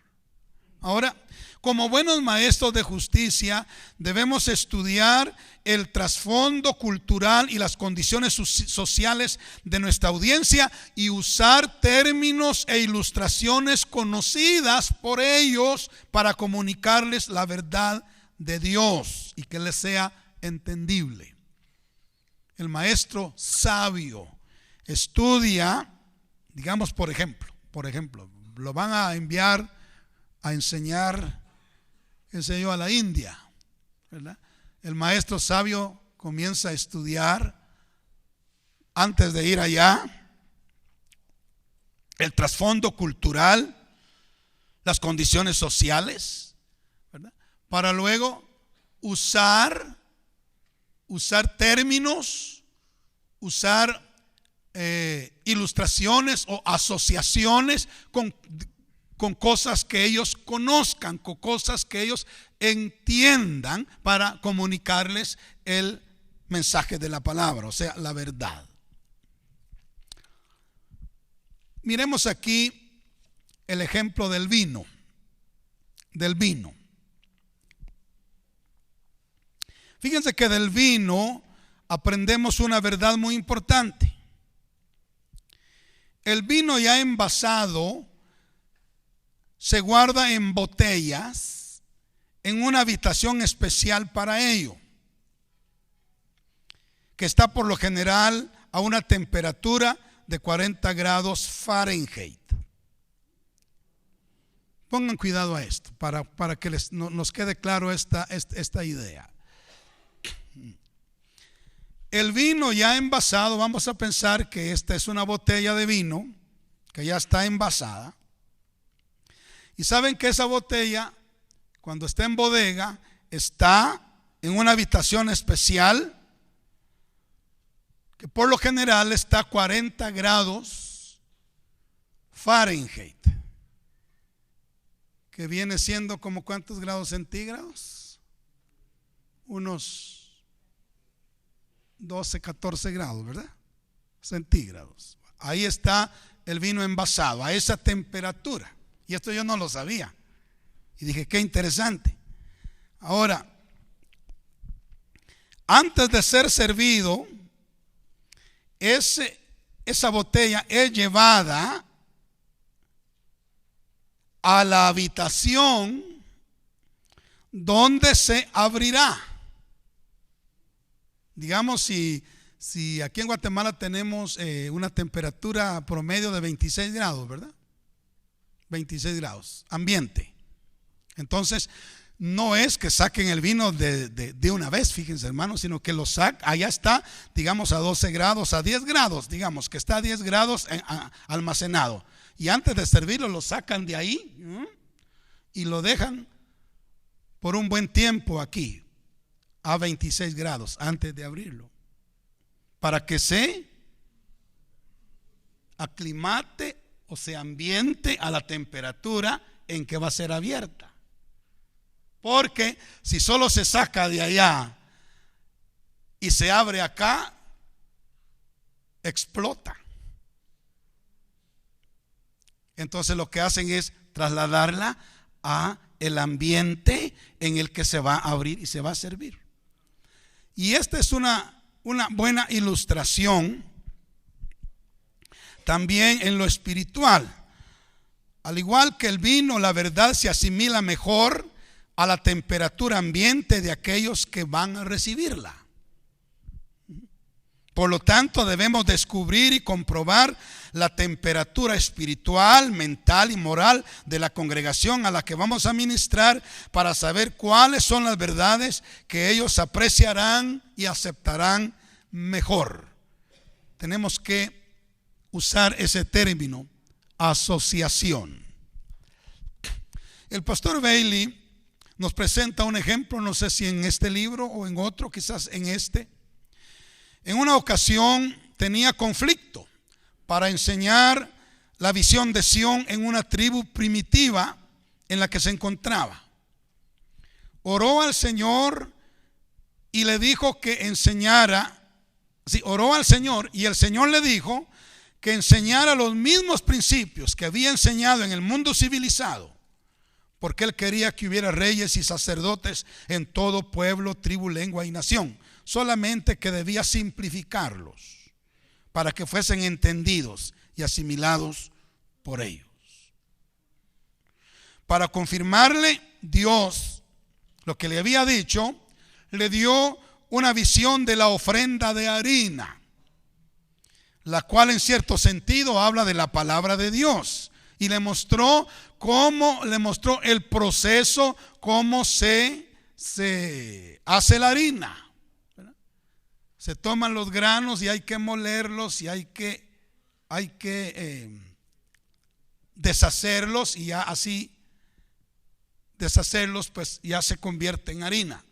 Speaker 1: Ahora, como buenos maestros de justicia, debemos estudiar el trasfondo cultural y las condiciones sociales de nuestra audiencia y usar términos e ilustraciones conocidas por ellos para comunicarles la verdad de Dios y que les sea entendible. El maestro sabio estudia, digamos, por ejemplo, lo van a enviar a enseñar, qué sé yo, a la India, ¿verdad? El maestro sabio comienza a estudiar antes de ir allá el trasfondo cultural, las condiciones sociales, ¿verdad? Para luego usar términos, usar ilustraciones o asociaciones con cosas que ellos conozcan, con cosas que ellos entiendan, para comunicarles el mensaje de la palabra, o sea, la verdad. Miremos aquí el ejemplo del vino. Fíjense que del vino aprendemos una verdad muy importante. El vino ya envasado se guarda en botellas en una habitación especial para ello, que está por lo general a una temperatura de 40 grados Fahrenheit. Pongan cuidado a esto para que nos quede claro esta idea. El vino ya envasado, vamos a pensar que esta es una botella de vino que ya está envasada. Y saben que esa botella, cuando está en bodega, está en una habitación especial que por lo general está a 40 grados Fahrenheit, que viene siendo como ¿cuántos grados centígrados? Unos 12, 14 grados, ¿verdad? Centígrados. Ahí está el vino envasado, a esa temperatura. Y esto yo no lo sabía. Y dije, qué interesante. Ahora, antes de ser servido, esa botella es llevada a la habitación donde se abrirá. Digamos, si aquí en Guatemala tenemos una temperatura promedio de 26 grados, ¿verdad? 26 grados, ambiente. Entonces, no es que saquen el vino de una vez, fíjense, hermanos, sino que lo sacan, allá está, digamos, a 12 grados, a 10 grados, digamos, que está a 10 grados almacenado. Y antes de servirlo, lo sacan de ahí, y lo dejan por un buen tiempo aquí, a 26 grados, antes de abrirlo, para que se aclimate o se ambiente a la temperatura en que va a ser abierta. Porque si solo se saca de allá y se abre acá, explota. Entonces lo que hacen es trasladarla a el ambiente en el que se va a abrir y se va a servir. Y esta es una buena ilustración también en lo espiritual. Al igual que el vino, la verdad se asimila mejor a la temperatura ambiente de aquellos que van a recibirla. Por lo tanto, debemos descubrir y comprobar la temperatura espiritual, mental y moral de la congregación a la que vamos a ministrar, para saber cuáles son las verdades que ellos apreciarán y aceptarán mejor. Tenemos que usar ese término, asociación. El pastor Bailey nos presenta un ejemplo, no sé si en este libro o en otro, quizás en este. En una ocasión tenía conflicto para enseñar la visión de Sión en una tribu primitiva en la que se encontraba. Oró al Señor y le dijo que enseñara. Sí, oró al Señor y el Señor le dijo que enseñara los mismos principios que había enseñado en el mundo civilizado, porque él quería que hubiera reyes y sacerdotes en todo pueblo, tribu, lengua y nación. Solamente que debía simplificarlos para que fuesen entendidos y asimilados por ellos. Para confirmarle Dios lo que le había dicho, le dio una visión de la ofrenda de harina, la cual en cierto sentido habla de la palabra de Dios, y le mostró el proceso, cómo se hace la harina. Se toman los granos y hay que molerlos y hay que deshacerlos, y ya así deshacerlos pues ya se convierte en harina.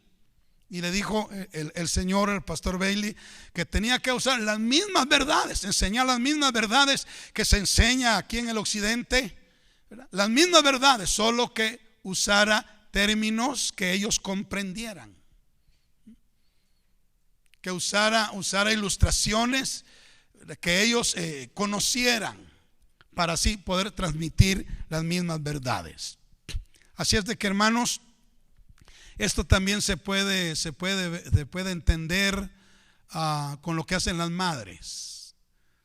Speaker 1: Y le dijo el Señor, el pastor Bailey, que tenía que usar las mismas verdades, enseñar las mismas verdades que se enseña aquí en el occidente, ¿verdad? Las mismas verdades, solo que usara términos que ellos comprendieran, que usara ilustraciones que ellos conocieran, para así poder transmitir las mismas verdades. Así es de que, hermanos, esto también se puede entender con lo que hacen las madres.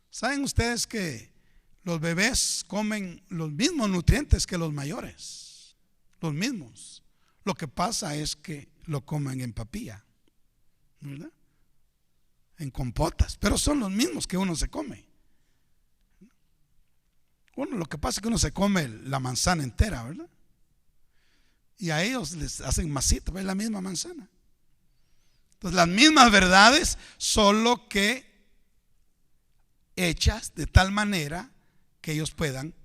Speaker 1: ¿Saben ustedes que los bebés comen los mismos nutrientes que los mayores? Los mismos. Lo que pasa es que lo comen en papilla, ¿verdad? En compotas, pero son los mismos que uno se come. Bueno, lo que pasa es que uno se come la manzana entera, ¿verdad? Y a ellos les hacen masita, es la misma manzana. Entonces, las mismas verdades, solo que hechas de tal manera que ellos puedan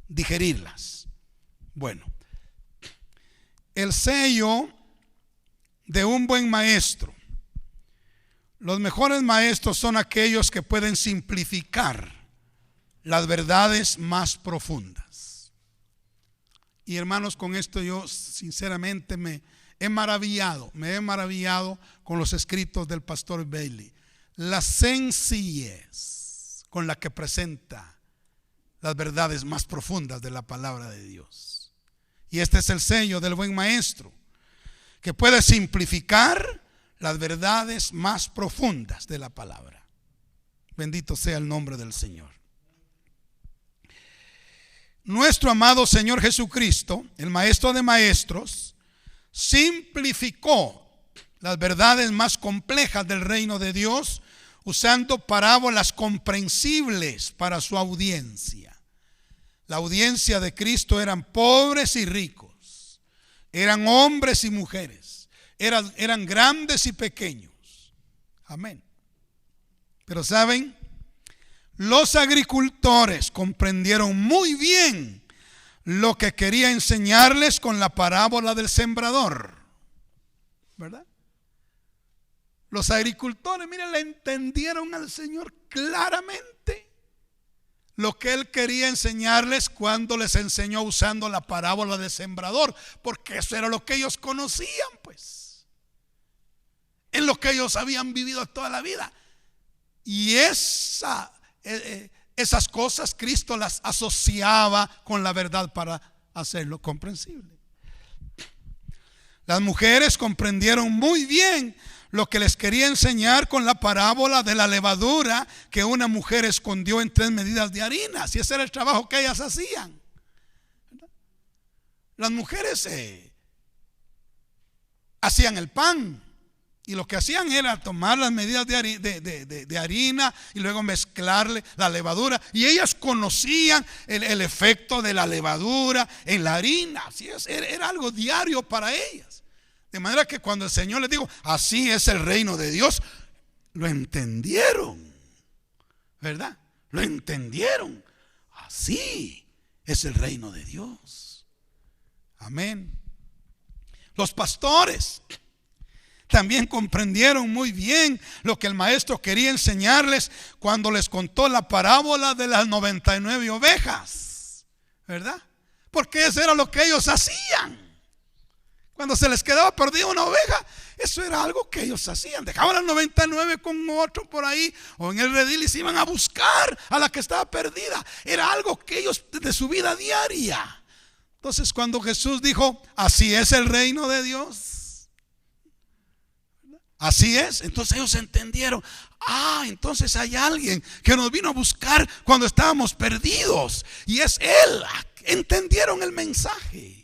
Speaker 1: digerirlas. Bueno, el sello de un buen maestro. Los mejores maestros son aquellos que pueden simplificar las verdades más profundas. Y hermanos, con esto yo sinceramente me he maravillado con los escritos del pastor Bailey. La sencillez con la que presenta las verdades más profundas de la palabra de Dios. Y este es el sello del buen maestro, que puede simplificar las verdades más profundas de la palabra. Bendito sea el nombre del Señor. Nuestro amado Señor Jesucristo, el Maestro de Maestros, simplificó las verdades más complejas del reino de Dios usando parábolas comprensibles para su audiencia. La audiencia de Cristo eran pobres y ricos, eran hombres y mujeres, eran grandes y pequeños. Amén. Pero saben, los agricultores comprendieron muy bien lo que quería enseñarles con la parábola del sembrador, ¿verdad? Los agricultores, miren, le entendieron al Señor claramente lo que Él quería enseñarles cuando les enseñó usando la parábola del sembrador, porque eso era lo que ellos conocían, pues, en lo que ellos habían vivido toda la vida. Y esas cosas Cristo las asociaba con la verdad para hacerlo comprensible. Las mujeres comprendieron muy bien lo que les quería enseñar con la parábola de la levadura que una mujer escondió en 3 medidas de harina. Si ese era el trabajo que ellas hacían. Las mujeres hacían el pan, y lo que hacían era tomar las medidas de harina y luego mezclarle la levadura, y ellas conocían el efecto de la levadura en la harina. Así es, era algo diario para ellas. De manera que cuando el Señor les dijo, así es el reino de Dios, lo entendieron, ¿verdad? Lo entendieron. Así es el reino de Dios. Amén. Los pastores también comprendieron muy bien lo que el maestro quería enseñarles cuando les contó la parábola de las 99 ovejas, ¿verdad? Porque eso era lo que ellos hacían. Cuando se les quedaba perdida una oveja, eso era algo que ellos hacían. Dejaban las 99 con otro por ahí o en el redil y se iban a buscar a la que estaba perdida. Era algo que ellos de su vida diaria. Entonces cuando Jesús dijo, así es el reino de Dios, así es, entonces ellos entendieron, entonces hay alguien que nos vino a buscar cuando estábamos perdidos y es Él. Entendieron el mensaje.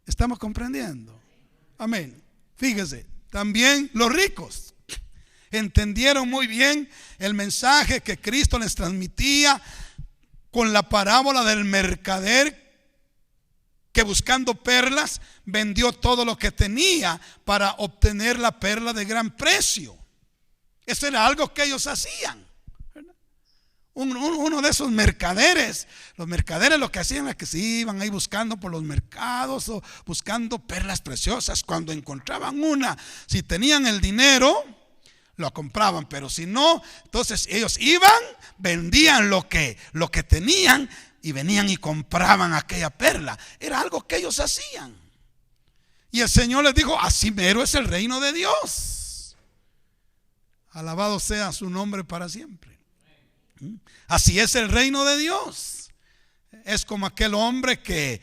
Speaker 1: ¿Estamos comprendiendo? Amén. Fíjese, también los ricos entendieron muy bien el mensaje que Cristo les transmitía con la parábola del mercader que buscando perlas vendió todo lo que tenía para obtener la perla de gran precio. Eso era algo que ellos hacían. Uno de esos mercaderes, los mercaderes lo que hacían es que se iban ahí buscando por los mercados o buscando perlas preciosas. Cuando encontraban una, si tenían el dinero, lo compraban, pero si no, entonces ellos iban, vendían lo que tenían y venían y compraban aquella perla. Era algo que ellos hacían. Y el Señor les dijo, así mero es el reino de Dios. Alabado sea su nombre para siempre. Así es el reino de Dios. Es como aquel hombre que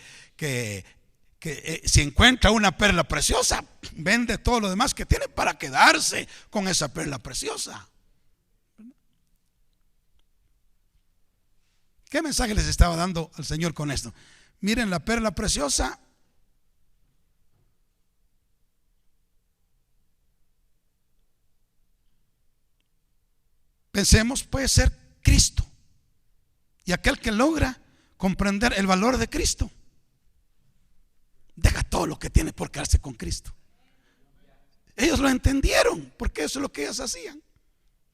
Speaker 1: si encuentra una perla preciosa, vende todo lo demás que tiene para quedarse con esa perla preciosa. ¿Qué mensaje les estaba dando al Señor con esto? Miren, la perla preciosa pensemos puede ser Cristo. Y aquel que logra comprender el valor de Cristo deja todo lo que tiene por quedarse con Cristo. Ellos lo entendieron, porque eso es lo que ellos hacían,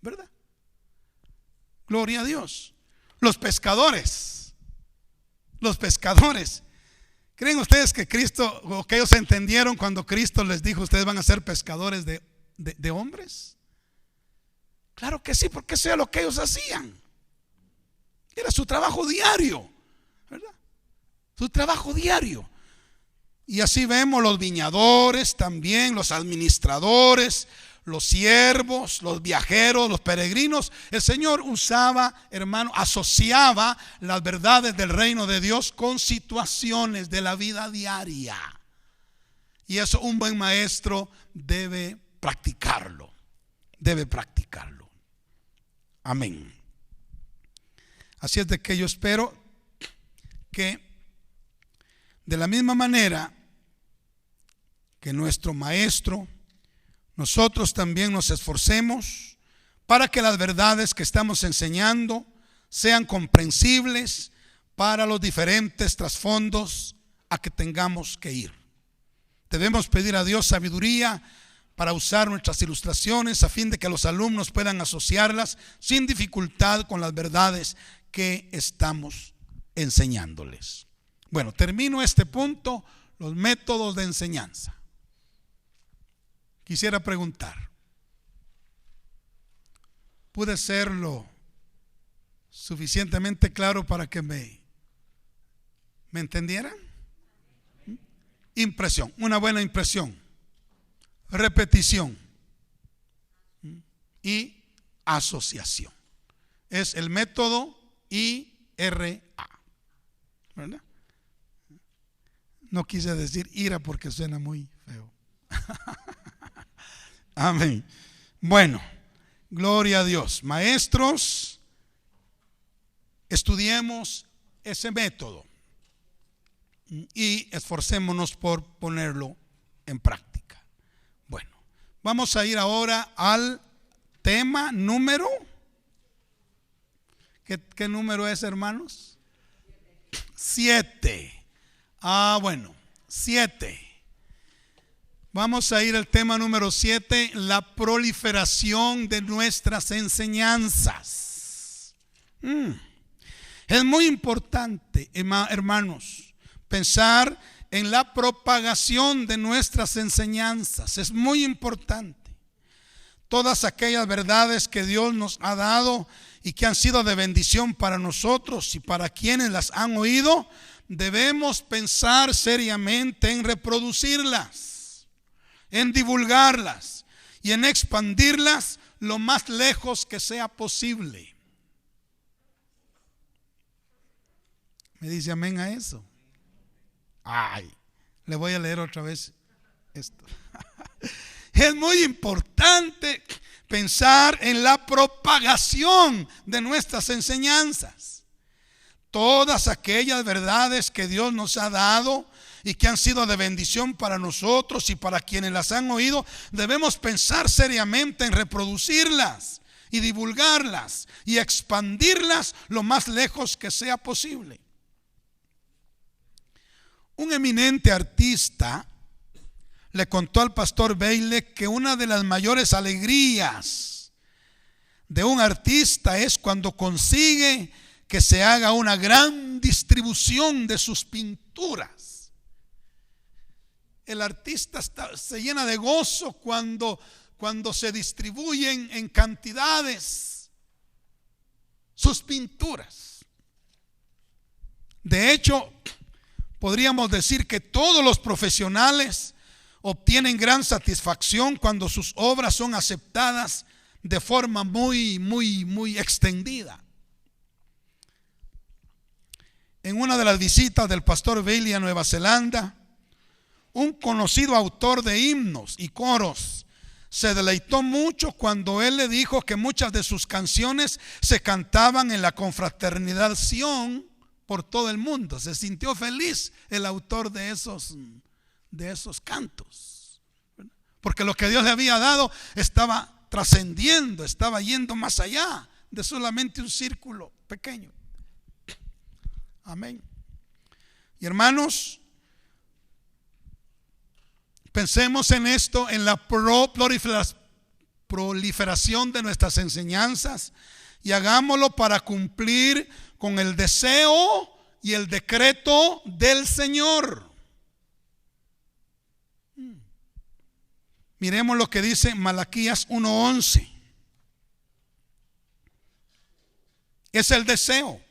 Speaker 1: ¿verdad? Gloria a Dios. Los pescadores, ¿creen ustedes que Cristo, o que ellos entendieron cuando Cristo les dijo, ustedes van a ser pescadores de hombres? Claro que sí, porque eso era lo que ellos hacían. Era su trabajo diario, ¿verdad? Su trabajo diario. Y así vemos los viñadores también, los administradores, los siervos, los viajeros, los peregrinos. El Señor usaba, hermano, asociaba las verdades del reino de Dios con situaciones de la vida diaria. Y eso un buen maestro debe practicarlo. Debe practicarlo. Amén. Así es de que yo espero que de la misma manera que nuestro maestro, nosotros también nos esforcemos para que las verdades que estamos enseñando sean comprensibles para los diferentes trasfondos a que tengamos que ir. Debemos pedir a Dios sabiduría para usar nuestras ilustraciones a fin de que los alumnos puedan asociarlas sin dificultad con las verdades que estamos enseñándoles. Bueno, termino este punto, los métodos de enseñanza. Quisiera preguntar, ¿pude serlo suficientemente claro para que me entendieran? Impresión, una buena impresión, repetición y asociación. Es el método IRA, ¿verdad? No quise decir ira porque suena muy feo. Amén. Bueno, gloria a Dios. Maestros, estudiemos ese método y esforcémonos por ponerlo en práctica. Bueno, vamos a ir ahora al tema número. ¿Qué número es, hermanos? 7. Bueno, 7. Vamos a ir al tema número 7, la proliferación de nuestras enseñanzas. Es muy importante, hermanos, pensar en la propagación de nuestras enseñanzas. Es muy importante. Todas aquellas verdades que Dios nos ha dado y que han sido de bendición para nosotros y para quienes las han oído, debemos pensar seriamente en reproducirlas, en divulgarlas y en expandirlas lo más lejos que sea posible. ¿Me dice amén a eso? Le voy a leer otra vez esto. Es muy importante pensar en la propagación de nuestras enseñanzas. Todas aquellas verdades que Dios nos ha dado y que han sido de bendición para nosotros y para quienes las han oído, debemos pensar seriamente en reproducirlas y divulgarlas y expandirlas lo más lejos que sea posible. Un eminente artista le contó al pastor Bailey que una de las mayores alegrías de un artista es cuando consigue que se haga una gran distribución de sus pinturas. El artista se llena de gozo cuando se distribuyen en cantidades sus pinturas. De hecho, podríamos decir que todos los profesionales obtienen gran satisfacción cuando sus obras son aceptadas de forma muy extendida. En una de las visitas del pastor Bailey a Nueva Zelanda, un conocido autor de himnos y coros se deleitó mucho cuando él le dijo que muchas de sus canciones se cantaban en la confraternidad Sion por todo el mundo. Se sintió feliz el autor de esos cantos, porque lo que Dios le había dado estaba trascendiendo, estaba yendo más allá de solamente un círculo pequeño. Amén. Y hermanos, pensemos en esto, en la proliferación de nuestras enseñanzas, y hagámoslo para cumplir con el deseo y el decreto del Señor. Miremos lo que dice Malaquías 1:11. Es el deseo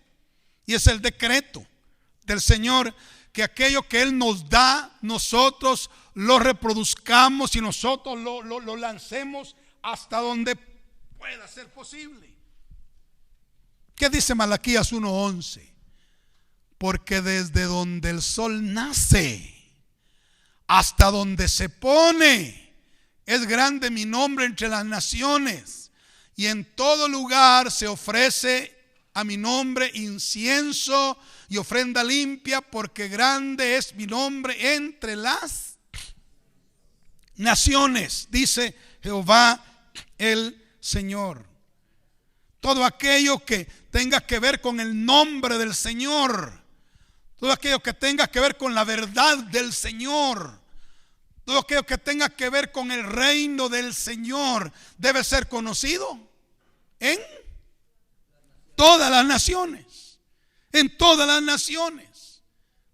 Speaker 1: y es el decreto del Señor, que aquello que Él nos da, nosotros lo reproduzcamos y nosotros lo lancemos hasta donde pueda ser posible. ¿Qué dice Malaquías 1:11? Porque desde donde el sol nace hasta donde se pone, es grande mi nombre entre las naciones, y en todo lugar se ofrece a mi nombre incienso y ofrenda limpia, porque grande es mi nombre entre las naciones, dice Jehová el Señor. Todo aquello que tenga que ver con el nombre del Señor, todo aquello que tenga que ver con la verdad del Señor, todo aquello que tenga que ver con el reino del Señor, debe ser conocido en todas las naciones. en todas las naciones.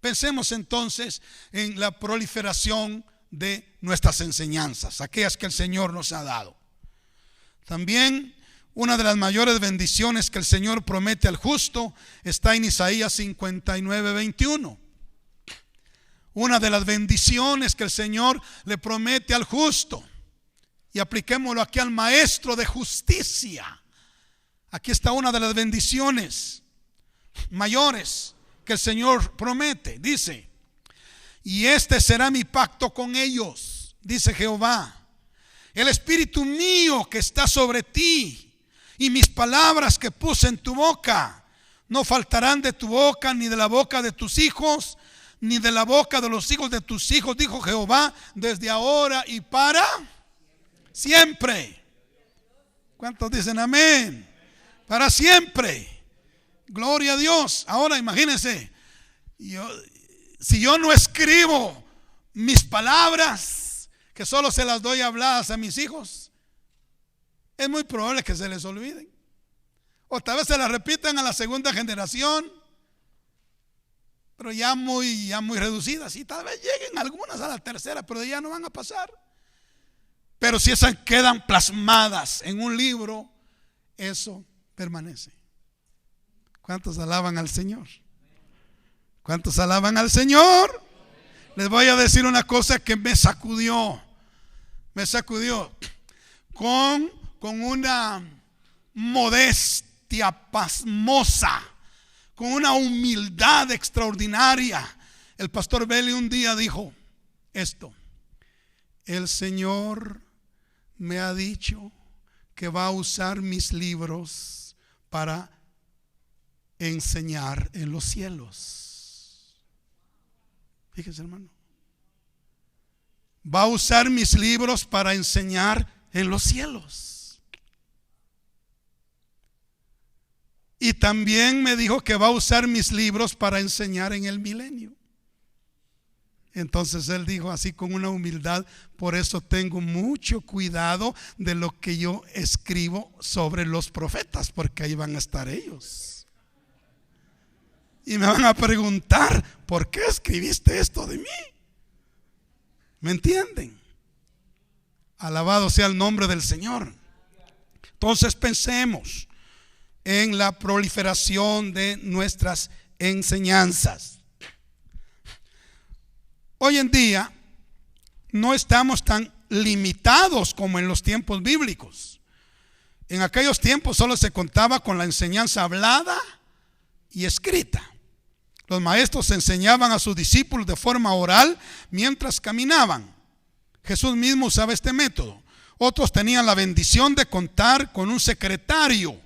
Speaker 1: Pensemos entonces en la proliferación de nuestras enseñanzas, aquellas que el Señor nos ha dado. También una de las mayores bendiciones que el Señor promete al justo está en Isaías 59:21. Una de las bendiciones que el Señor le promete al justo, y apliquémoslo aquí al maestro de justicia. Aquí está una de las bendiciones mayores que el Señor promete. Dice: y este será mi pacto con ellos, dice Jehová, el espíritu mío que está sobre ti y mis palabras que puse en tu boca no faltarán de tu boca, ni de la boca de tus hijos, ni de la boca de los hijos de tus hijos, dijo Jehová, desde ahora y para siempre. ¿Cuántos dicen amén? Para siempre. Gloria a Dios. Ahora imagínense, si yo no escribo mis palabras, que solo se las doy habladas a mis hijos, es muy probable que se les olviden, o tal vez se las repitan a la segunda generación, pero ya muy reducidas, y tal vez lleguen algunas a la tercera, pero ya no van a pasar. Pero si esas quedan plasmadas en un libro, eso permanece. ¿Cuántos alaban al Señor? ¿Cuántos alaban al Señor? Les voy a decir una cosa que me sacudió con una modestia pasmosa, con una humildad extraordinaria. El pastor Belli un día dijo esto: el Señor me ha dicho que va a usar mis libros para enseñar en los cielos. Fíjese, hermano, va a usar mis libros para enseñar en los cielos. Y también me dijo que va a usar mis libros para enseñar en el milenio. Entonces él dijo así con una humildad: por eso tengo mucho cuidado de lo que yo escribo sobre los profetas, porque ahí van a estar ellos. Y me van a preguntar: ¿por qué escribiste esto de mí? ¿Me entienden? Alabado sea el nombre del Señor. Entonces pensemos en la proliferación de nuestras enseñanzas. Hoy en día no estamos tan limitados como en los tiempos bíblicos. En aquellos tiempos solo se contaba con la enseñanza hablada y escrita. Los maestros enseñaban a sus discípulos de forma oral mientras caminaban. Jesús mismo usaba este método. Otros tenían la bendición de contar con un secretario,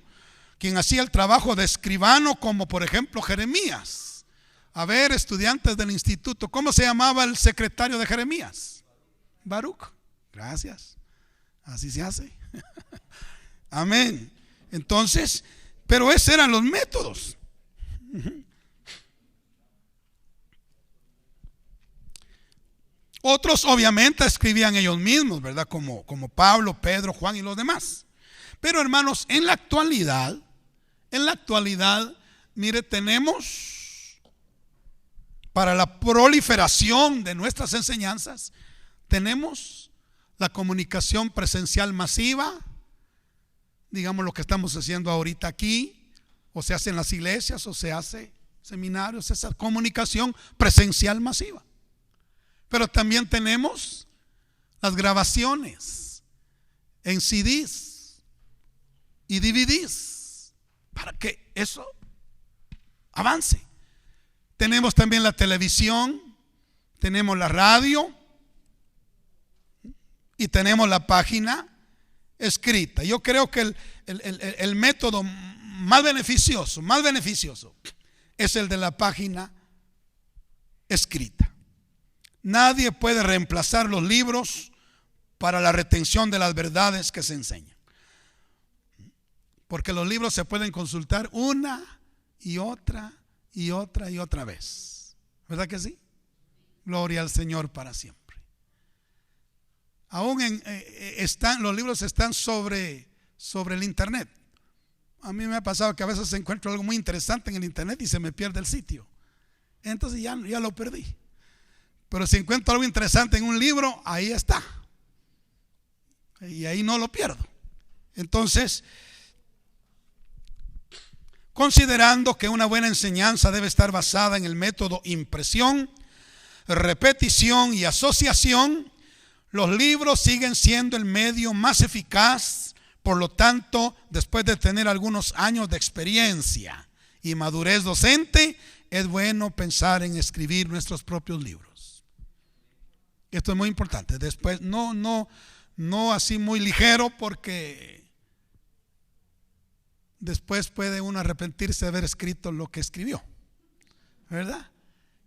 Speaker 1: quien hacía el trabajo de escribano, como por ejemplo Jeremías. A ver, estudiantes del instituto, ¿cómo se llamaba el secretario de Jeremías? Baruch. Gracias. Así se hace. Amén. Entonces, pero esos eran los métodos. Otros obviamente escribían ellos mismos, ¿verdad? Como Pablo, Pedro, Juan y los demás. Pero hermanos, en la actualidad, mire, tenemos para la proliferación de nuestras enseñanzas, tenemos la comunicación presencial masiva, digamos lo que estamos haciendo ahorita aquí, o se hace en las iglesias, o se hace seminarios, esa comunicación presencial masiva. Pero también tenemos las grabaciones en CDs y DVDs para que eso avance. Tenemos también la televisión, tenemos la radio y tenemos la página escrita. Yo creo que el método más beneficioso es el de la página escrita. Nadie puede reemplazar los libros para la retención de las verdades que se enseñan, porque los libros se pueden consultar una y otra vez. ¿Verdad que sí? Gloria al Señor para siempre. Aún los libros están sobre el internet. A mí me ha pasado que a veces encuentro algo muy interesante en el internet y se me pierde el sitio. Entonces ya lo perdí. Pero si encuentro algo interesante en un libro, ahí está. Y ahí no lo pierdo. Entonces, considerando que una buena enseñanza debe estar basada en el método impresión, repetición y asociación, los libros siguen siendo el medio más eficaz. Por lo tanto, después de tener algunos años de experiencia y madurez docente, es bueno pensar en escribir nuestros propios libros. Esto es muy importante. Después, no así muy ligero, porque después puede uno arrepentirse de haber escrito lo que escribió, ¿verdad?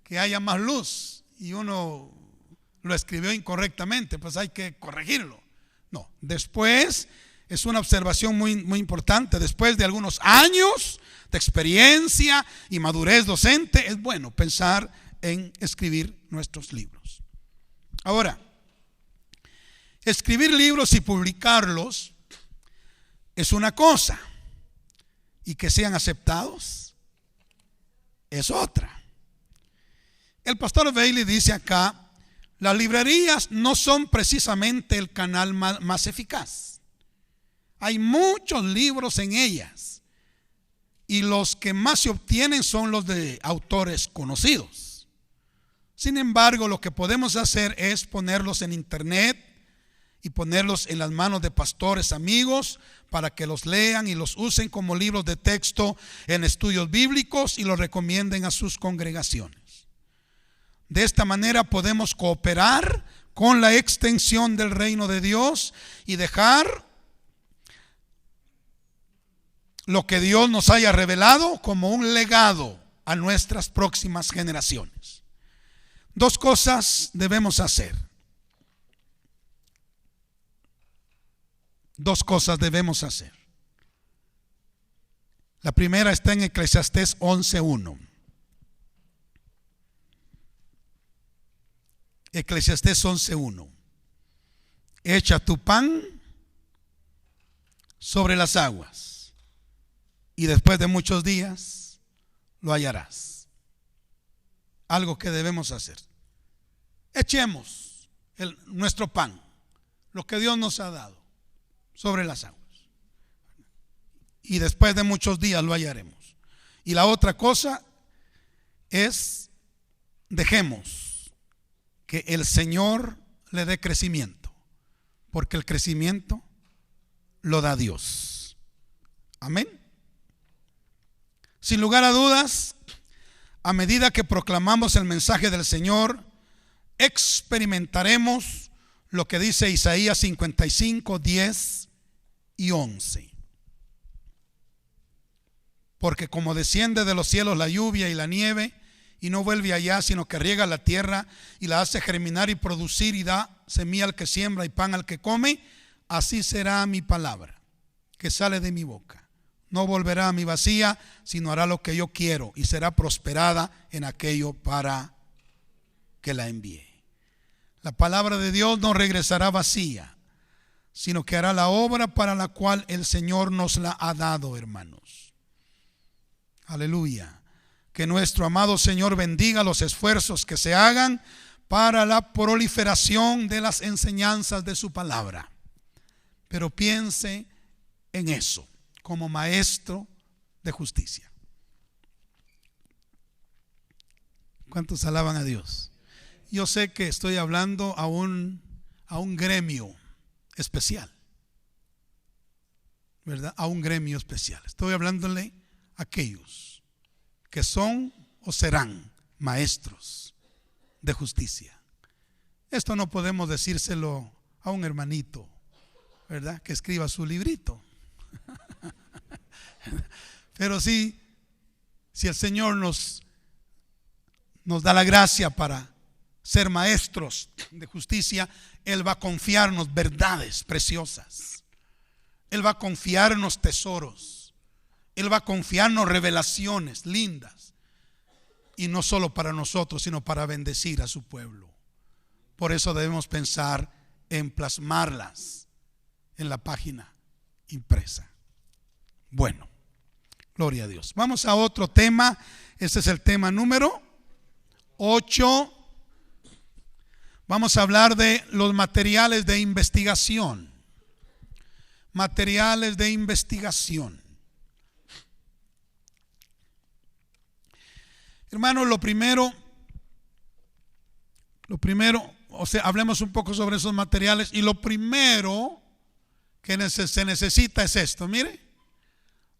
Speaker 1: Que haya más luz y uno lo escribió incorrectamente, pues hay que corregirlo. No, después es una observación muy, muy importante. Después de algunos años de experiencia y madurez docente, es bueno pensar en escribir nuestros libros. Ahora, escribir libros y publicarlos es una cosa, y que sean aceptados es otra. El pastor Bailey dice acá: las librerías no son precisamente el canal más eficaz. Hay muchos libros en ellas, y los que más se obtienen son los de autores conocidos. Sin embargo, lo que podemos hacer es ponerlos en internet y ponerlos en las manos de pastores amigos para que los lean y los usen como libros de texto en estudios bíblicos y los recomienden a sus congregaciones. De esta manera podemos cooperar con la extensión del reino de Dios y dejar lo que Dios nos haya revelado como un legado a nuestras próximas generaciones. Dos cosas debemos hacer. Dos cosas debemos hacer. La primera está en Eclesiastés 11:1. Eclesiastés 11:1. Echa tu pan sobre las aguas, y después de muchos días lo hallarás. Algo que debemos hacer. Echemos nuestro pan, lo que Dios nos ha dado, sobre las aguas, y después de muchos días lo hallaremos. Y la otra cosa es: dejemos que el Señor le dé crecimiento, porque el crecimiento lo da Dios. Amén. Sin lugar a dudas, a medida que proclamamos el mensaje del Señor, experimentaremos lo que dice Isaías 55, 10 y 11. Porque como desciende de los cielos la lluvia y la nieve, y no vuelve allá, sino que riega la tierra y la hace germinar y producir, y da semilla al que siembra y pan al que come, así será mi palabra que sale de mi boca. No volverá a mi vacía, sino hará lo que yo quiero, y será prosperada en aquello para que la envíe. La palabra de Dios no regresará vacía, sino que hará la obra para la cual el Señor nos la ha dado, hermanos. Aleluya. Que nuestro amado Señor bendiga los esfuerzos que se hagan para la proliferación de las enseñanzas de su palabra. Pero piense en eso como maestro de justicia. ¿Cuántos alaban a Dios? Yo sé que estoy hablando a un gremio especial, ¿verdad? A un gremio especial. Estoy hablándole a aquellos que son o serán maestros de justicia. Esto no podemos decírselo a un hermanito, ¿verdad?, que escriba su librito. Pero sí, si el Señor nos da la gracia para ser maestros de justicia, Él va a confiarnos verdades preciosas. Él va a confiarnos tesoros. Él va a confiarnos revelaciones lindas. Y no solo para nosotros, sino para bendecir a su pueblo. Por eso debemos pensar en plasmarlas en la página impresa. Bueno, Gloria a Dios. Vamos a otro tema. Este es el tema número 8. Vamos a hablar de los materiales de investigación. Materiales de investigación. Hermanos, lo primero, hablemos un poco sobre esos materiales. Y lo primero que se necesita es esto. Mire,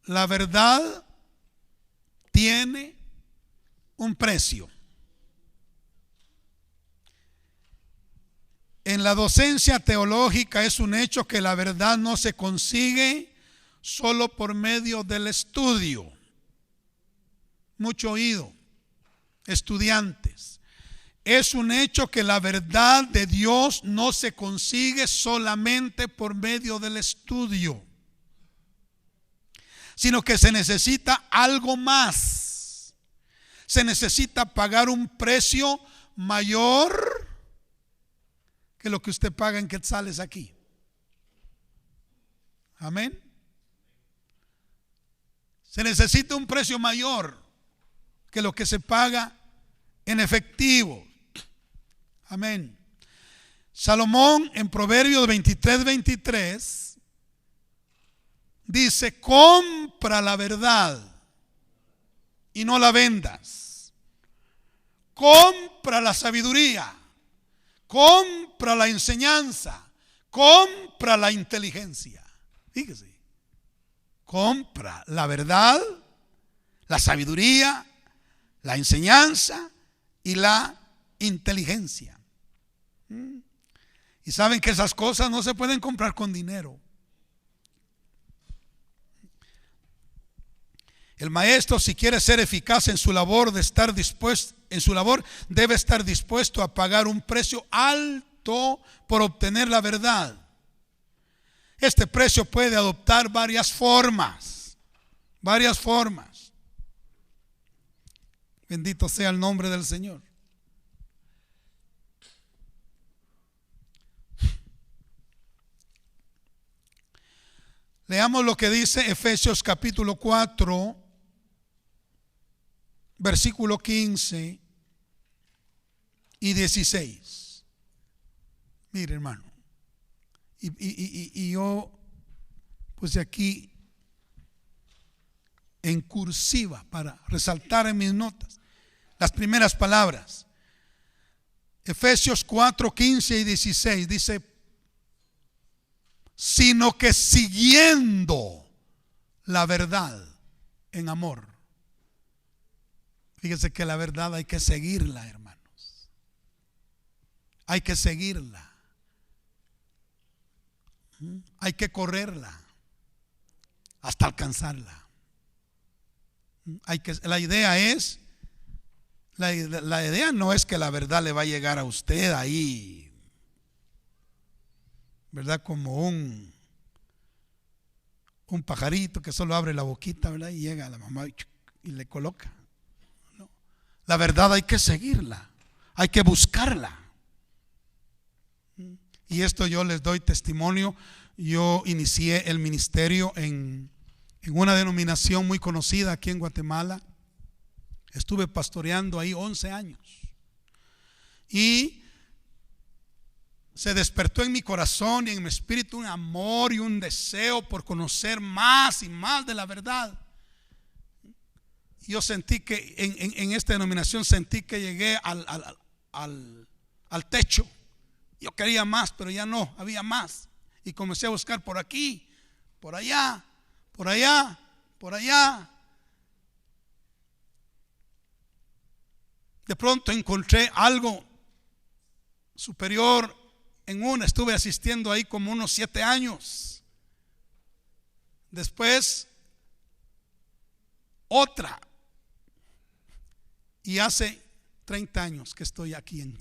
Speaker 1: la verdad tiene un precio. En la docencia teológica es un hecho que la verdad no se consigue solo por medio del estudio. Mucho oído, estudiantes. Es un hecho que la verdad de Dios no se consigue solamente por medio del estudio, sino que se necesita algo más. Se necesita pagar un precio mayor que lo que usted paga en quetzales aquí. Amén. Se necesita un precio mayor que lo que se paga en efectivo. Amén. Salomón en Proverbios 23:23 dice: compra la verdad y no la vendas. Compra la sabiduría. Compra la enseñanza. Compra la inteligencia. Fíjese. Compra la verdad, la sabiduría, la enseñanza y la inteligencia. Y saben que esas cosas no se pueden comprar con dinero. El maestro, si quiere ser eficaz en su labor, debe estar dispuesto a pagar un precio alto por obtener la verdad. Este precio puede adoptar varias formas. Bendito sea el nombre del Señor. Leamos lo que dice Efesios capítulo 4, versículo 15 y 16. Mire, hermano, y yo puse aquí en cursiva para resaltar en mis notas las primeras palabras. Efesios 4, 15 y 16 dice: sino que siguiendo la verdad en amor. Fíjese que la verdad hay que seguirla, hermanos. Hay que seguirla. Hay que correrla hasta alcanzarla. La idea no es que la verdad le va a llegar a usted ahí, ¿verdad? Como un pajarito que solo abre la boquita, ¿verdad? Y llega a la mamá y le coloca. No. La verdad hay que seguirla, hay que buscarla. Y esto yo les doy testimonio. Yo inicié el ministerio en una denominación muy conocida aquí en Guatemala. Estuve pastoreando ahí 11 años. Y se despertó en mi corazón y en mi espíritu un amor y un deseo por conocer más y más de la verdad. Yo sentí que en esta denominación sentí que llegué al techo. Yo quería más, pero ya no, había más. Y comencé a buscar por aquí, por allá, por allá, por allá. De pronto encontré algo superior en una. Estuve asistiendo ahí como unos 7 años. Después otra. Y hace 30 años que estoy aquí en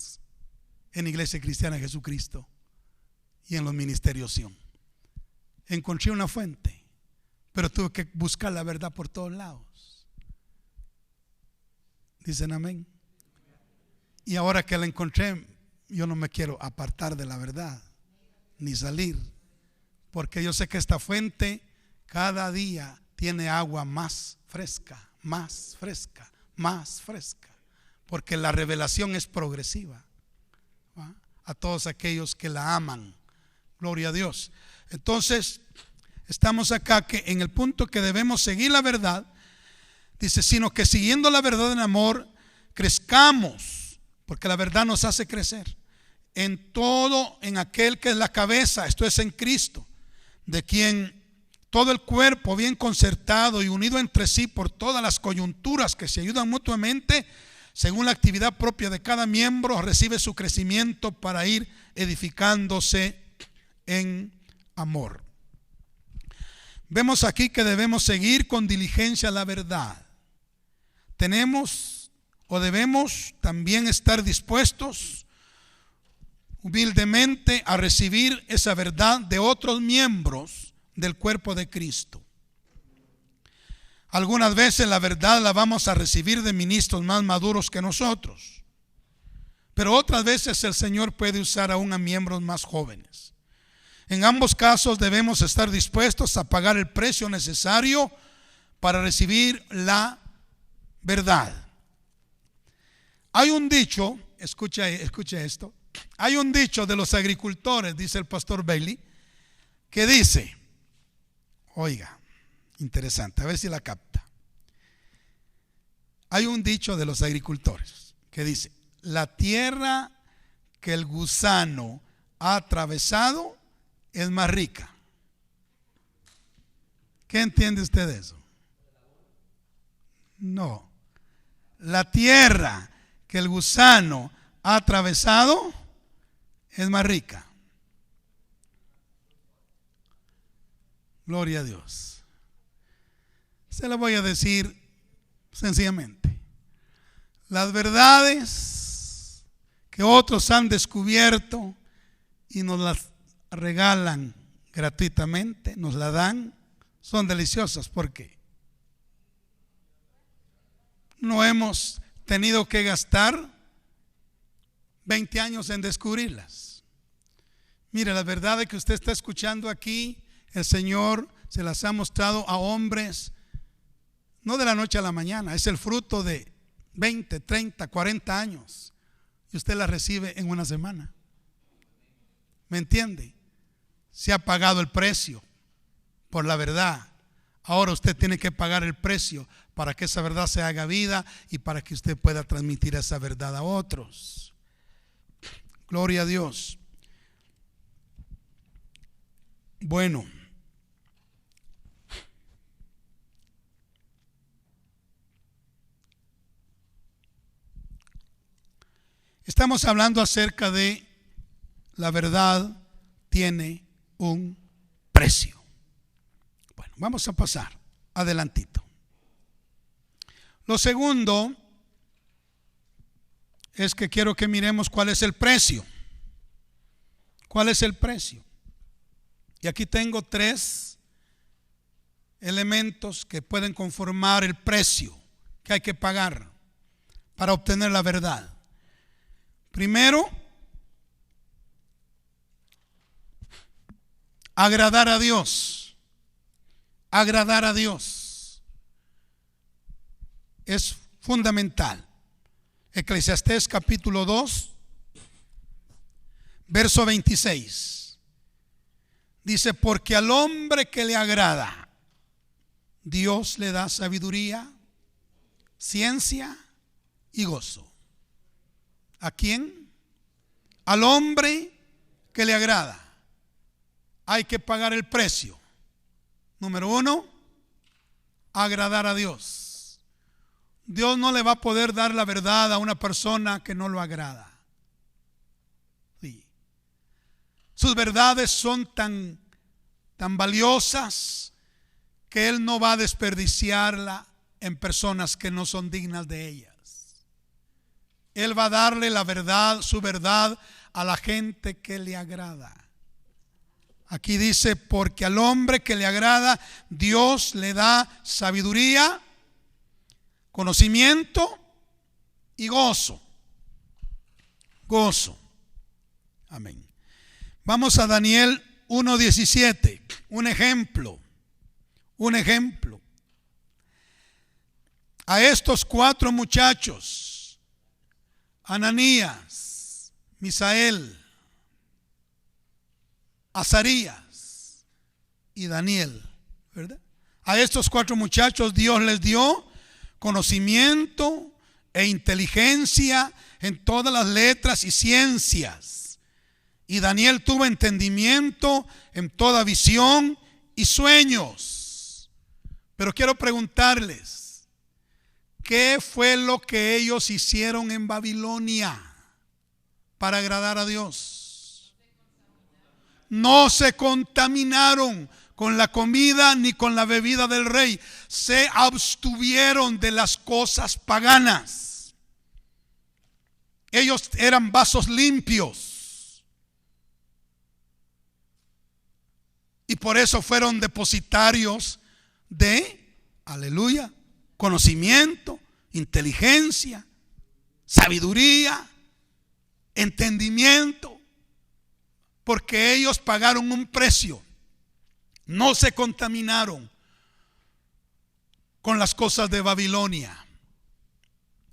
Speaker 1: Iglesia Cristiana de Jesucristo y en los ministerios Sion. Encontré una fuente, pero tuve que buscar la verdad por todos lados. Dicen amén. Y ahora que la encontré, yo no me quiero apartar de la verdad ni salir, porque yo sé que esta fuente cada día tiene agua más fresca, más fresca, más fresca, porque la revelación es progresiva, ¿va? A todos aquellos que la aman. Gloria a Dios. Entonces, estamos acá que en el punto que debemos seguir la verdad, dice, sino que siguiendo la verdad en amor, crezcamos, porque la verdad nos hace crecer en todo, en aquel que es la cabeza, esto es en Cristo, de quien todo el cuerpo bien concertado y unido entre sí por todas las coyunturas que se ayudan mutuamente, según la actividad propia de cada miembro, recibe su crecimiento para ir edificándose en amor. Vemos aquí que debemos seguir con diligencia la verdad. Tenemos o debemos también estar dispuestos humildemente a recibir esa verdad de otros miembros del cuerpo de Cristo. Algunas veces la verdad la vamos a recibir de ministros más maduros que nosotros, pero otras veces el Señor puede usar aún a miembros más jóvenes. En ambos casos debemos estar dispuestos a pagar el precio necesario para recibir la verdad. Hay un dicho, escucha esto, hay un dicho de los agricultores, dice el pastor Bailey, que dice, oiga, interesante, a ver si la capta. Hay un dicho de los agricultores que dice, la tierra que el gusano ha atravesado es más rica. ¿Qué entiende usted de eso? No. La tierra que el gusano ha atravesado es más rica. Gloria a Dios. Se lo voy a decir sencillamente. Las verdades que otros han descubierto y nos las regalan gratuitamente, nos la dan, son deliciosas. ¿Por qué? No hemos tenido que gastar 20 años en descubrirlas. Mire, las verdades que usted está escuchando aquí, el Señor se las ha mostrado a hombres, no de la noche a la mañana, es el fruto de 20, 30, 40 años y usted las recibe en una semana. ¿Me entiende? Se ha pagado el precio por la verdad. Ahora usted tiene que pagar el precio para que esa verdad se haga vida y para que usted pueda transmitir esa verdad a otros. Gloria a Dios. Bueno, estamos hablando acerca de la verdad tiene un precio. Bueno, vamos a pasar adelantito. Lo segundo es que quiero que miremos cuál es el precio. ¿Cuál es el precio? Y aquí tengo 3 elementos que pueden conformar el precio que hay que pagar para obtener la verdad. Primero, agradar a Dios. Agradar a Dios es fundamental. Eclesiastés capítulo 2, verso 26. Dice, porque al hombre que le agrada, Dios le da sabiduría, ciencia y gozo. ¿A quién? Al hombre que le agrada. Hay que pagar el precio. Número 1, agradar a Dios. Dios no le va a poder dar la verdad a una persona que no lo agrada. Sí. Sus verdades son tan valiosas que Él no va a desperdiciarla en personas que no son dignas de ellas. Él va a darle la verdad, su verdad, a la gente que le agrada. Aquí dice, porque al hombre que le agrada, Dios le da sabiduría, conocimiento y gozo. Gozo. Amén. Vamos a Daniel 1:17. Un ejemplo. a estos 4 muchachos, Ananías, Misael, Azarías y Daniel, ¿verdad? A estos 4 muchachos Dios les dio conocimiento e inteligencia en todas las letras y ciencias. Y Daniel tuvo entendimiento en toda visión y sueños. Pero quiero preguntarles, ¿qué fue lo que ellos hicieron en Babilonia para agradar a Dios? No se contaminaron con la comida ni con la bebida del rey. Se abstuvieron de las cosas paganas. Ellos eran vasos limpios. Y por eso fueron depositarios de, aleluya, conocimiento, inteligencia, sabiduría, entendimiento. Porque ellos pagaron un precio. No se contaminaron con las cosas de Babilonia.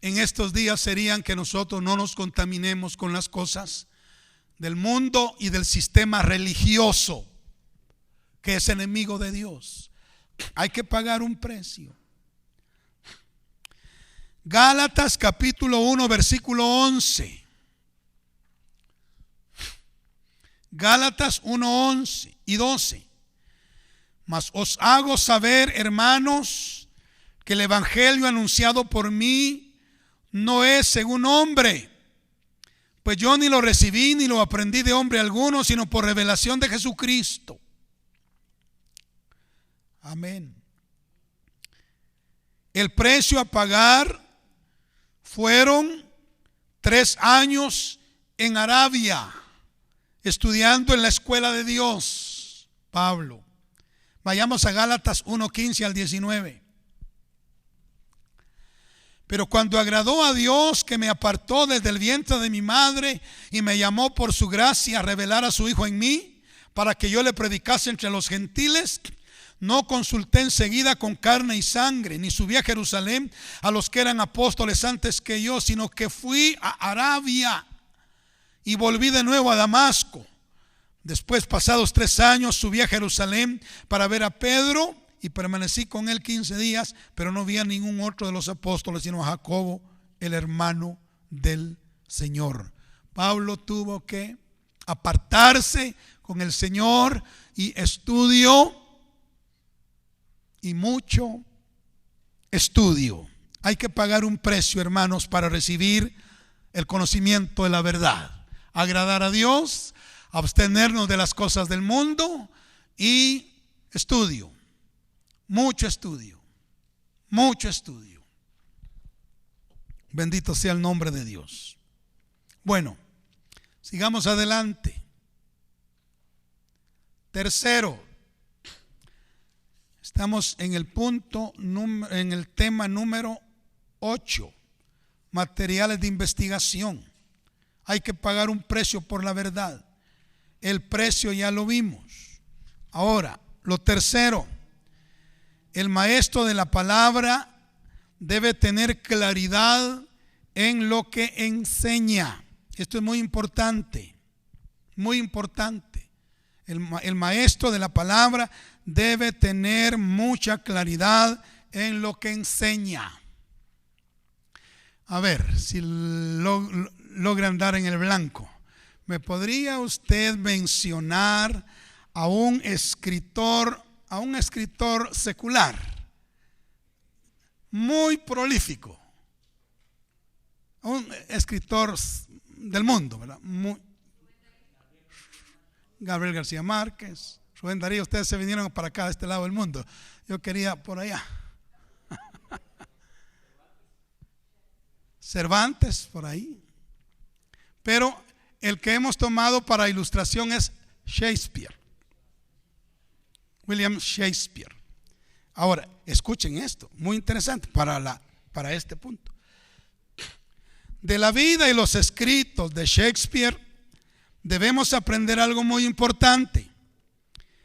Speaker 1: En estos días serían que nosotros no nos contaminemos con las cosas del mundo y del sistema religioso que es enemigo de Dios. Hay que pagar un precio. Gálatas capítulo 1 versículo 11. Gálatas 1, 11 y 12. Mas os hago saber, hermanos, que el evangelio anunciado por mí no es según hombre, pues yo ni lo recibí ni lo aprendí de hombre alguno, sino por revelación de Jesucristo. Amén. El precio a pagar fueron 3 años en Arabia, estudiando en la escuela de Dios, Pablo. Vayamos a Gálatas 1:15 al 19. Pero cuando agradó a Dios, que me apartó desde el vientre de mi madre y me llamó por su gracia a revelar a su Hijo en mí, para que yo le predicase entre los gentiles, no consulté enseguida con carne y sangre, ni subí a Jerusalén a los que eran apóstoles antes que yo, sino que fui a Arabia y volví de nuevo a Damasco. Después, pasados 3 años, subí a Jerusalén para ver a Pedro y permanecí con él 15 días, pero no vi a ningún otro de los apóstoles, sino a Jacobo, el hermano del Señor. Pablo tuvo que apartarse con el Señor y estudio, y mucho estudio. Hay que pagar un precio, hermanos, para recibir el conocimiento de la verdad, agradar a Dios, abstenernos de las cosas del mundo y estudio. Mucho estudio, mucho estudio. Bendito sea el nombre de Dios. Bueno, sigamos adelante. Tercero, estamos en el punto, en el tema número 8, materiales de investigación. Hay que pagar un precio por la verdad. El precio ya lo vimos. Ahora, lo tercero, el maestro de la palabra debe tener claridad en lo que enseña. Esto es muy importante, muy importante. El maestro de la palabra debe tener mucha claridad en lo que enseña. A ver si logra andar en el blanco. ¿Me podría usted mencionar a un escritor secular muy prolífico, un escritor del mundo, ¿verdad? Gabriel García Márquez, Rubén Darío? Ustedes se vinieron para acá, a este lado del mundo. Yo quería por allá. Cervantes, por ahí. Pero el que hemos tomado para ilustración es Shakespeare. William Shakespeare. Ahora, escuchen esto, muy interesante para este punto. De la vida y los escritos de Shakespeare debemos aprender algo muy importante,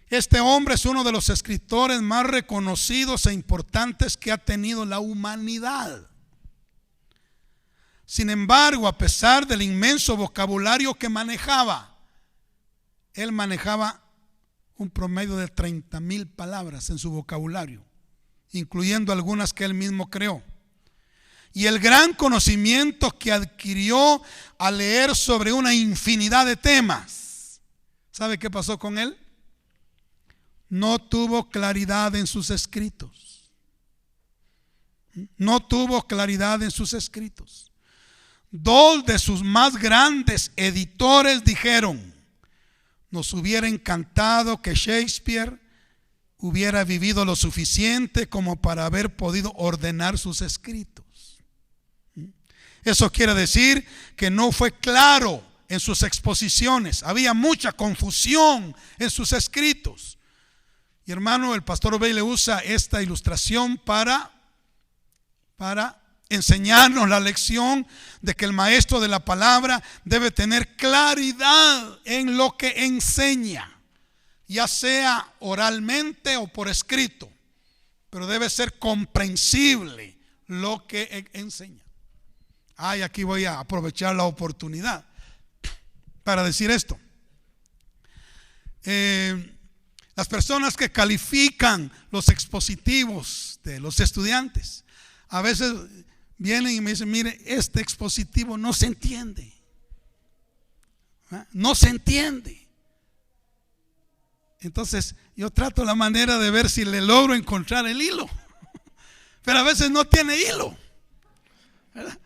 Speaker 1: Este hombre es uno de los escritores más reconocidos e importantes que ha tenido la humanidad. Sin embargo, a pesar del inmenso vocabulario que manejaba, él manejaba un promedio de 30,000 palabras en su vocabulario, incluyendo algunas que él mismo creó. Y el gran conocimiento que adquirió al leer sobre una infinidad de temas. ¿Sabe qué pasó con él? No tuvo claridad en sus escritos. No tuvo claridad en sus escritos. Dos de sus más grandes editores dijeron: nos hubiera encantado que Shakespeare hubiera vivido lo suficiente como para haber podido ordenar sus escritos. Eso quiere decir que no fue claro en sus exposiciones. Había mucha confusión en sus escritos. Y hermano, el pastor Obey le usa esta ilustración para enseñarnos la lección de que el maestro de la palabra debe tener claridad en lo que enseña, ya sea oralmente o por escrito, pero debe ser comprensible lo que enseña. Aquí voy a aprovechar la oportunidad para decir esto. Las personas que califican los expositivos de los estudiantes a veces vienen y me dicen: mire, este expositivo no se entiende. No se entiende. Entonces yo trato la manera de ver si le logro encontrar el hilo, pero a veces no tiene hilo, ¿verdad?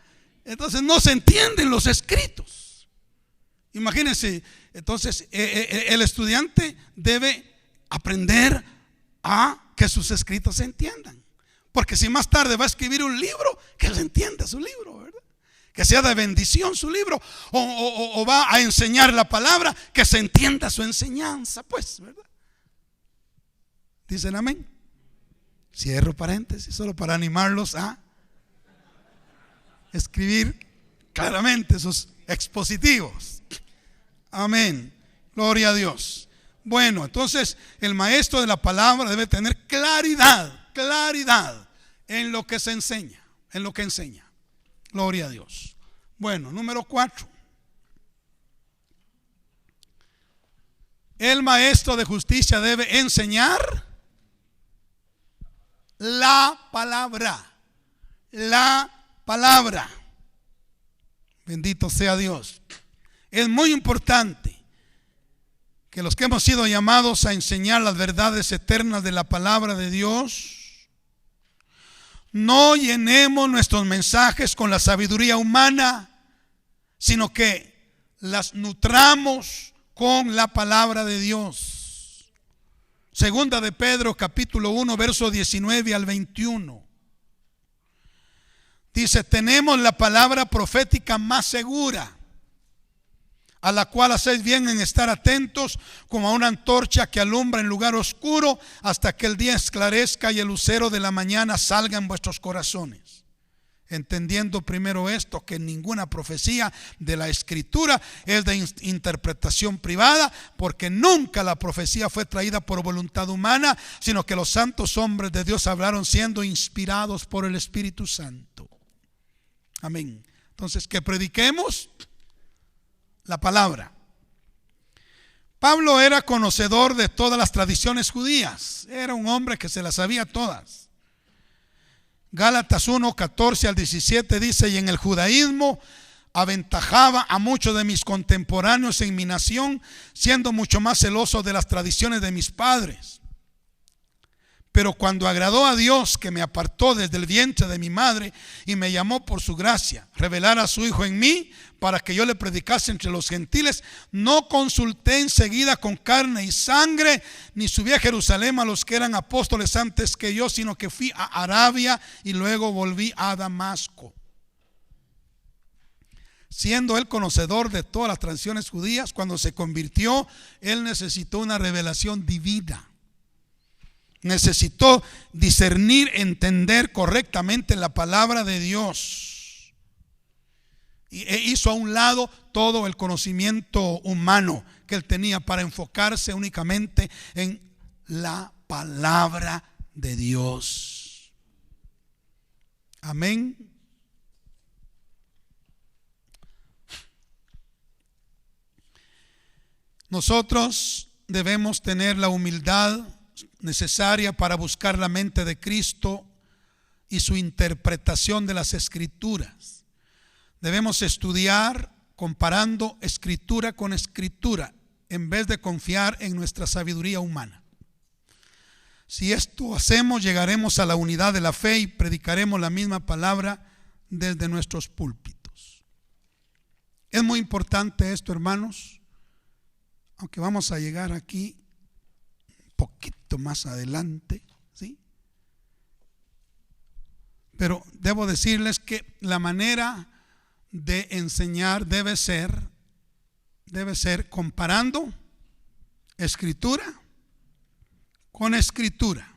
Speaker 1: Entonces no se entienden los escritos. Imagínense, entonces el estudiante debe aprender a que sus escritos se entiendan. Porque si más tarde va a escribir un libro, que se entienda su libro, ¿verdad? Que sea de bendición su libro, o va a enseñar la palabra, que se entienda su enseñanza, pues, ¿verdad? Dicen amén. Cierro paréntesis solo para animarlos a escribir claramente sus expositivos. Amén. Gloria a Dios. Bueno, entonces el maestro de la palabra debe tener claridad en lo que se enseña, en lo que enseña. Gloria a Dios. Bueno, número 4. El maestro de justicia debe enseñar la palabra. La palabra. Bendito sea Dios. Es muy importante que los que hemos sido llamados a enseñar las verdades eternas de la palabra de Dios, no llenemos nuestros mensajes con la sabiduría humana, sino que las nutramos con la palabra de Dios. Segunda de Pedro capítulo 1 verso 19 al 21. Dice: tenemos la palabra profética más segura, a la cual hacéis bien en estar atentos como a una antorcha que alumbra en lugar oscuro hasta que el día esclarezca y el lucero de la mañana salga en vuestros corazones. Entendiendo primero esto, que ninguna profecía de la Escritura es de interpretación privada, porque nunca la profecía fue traída por voluntad humana, sino que los santos hombres de Dios hablaron siendo inspirados por el Espíritu Santo. Amén. Entonces, que prediquemos la palabra. Pablo era conocedor de todas las tradiciones judías. Era un hombre que se las sabía todas. Gálatas 1, 14 al 17 dice: y en el judaísmo aventajaba a muchos de mis contemporáneos en mi nación, siendo mucho más celoso de las tradiciones de mis padres. Pero cuando agradó a Dios, que me apartó desde el vientre de mi madre y me llamó por su gracia, revelar a su Hijo en mí para que yo le predicase entre los gentiles, no consulté enseguida con carne y sangre, ni subí a Jerusalén a los que eran apóstoles antes que yo, sino que fui a Arabia y luego volví a Damasco. Siendo él conocedor de todas las tradiciones judías, cuando se convirtió, él necesitó una revelación divina. Necesitó discernir, entender correctamente la palabra de Dios. E hizo a un lado todo el conocimiento humano que él tenía para enfocarse únicamente en la palabra de Dios. Amén. Nosotros debemos tener la humildad necesaria para buscar la mente de Cristo y su interpretación de las Escrituras. Debemos estudiar comparando Escritura con Escritura en vez de confiar en nuestra sabiduría humana. Si esto hacemos, llegaremos a la unidad de la fe y predicaremos la misma palabra desde nuestros púlpitos. Es muy importante esto, hermanos, aunque vamos a llegar aquí un poquito más adelante, ¿sí? Pero debo decirles que la manera de enseñar debe ser comparando Escritura con Escritura.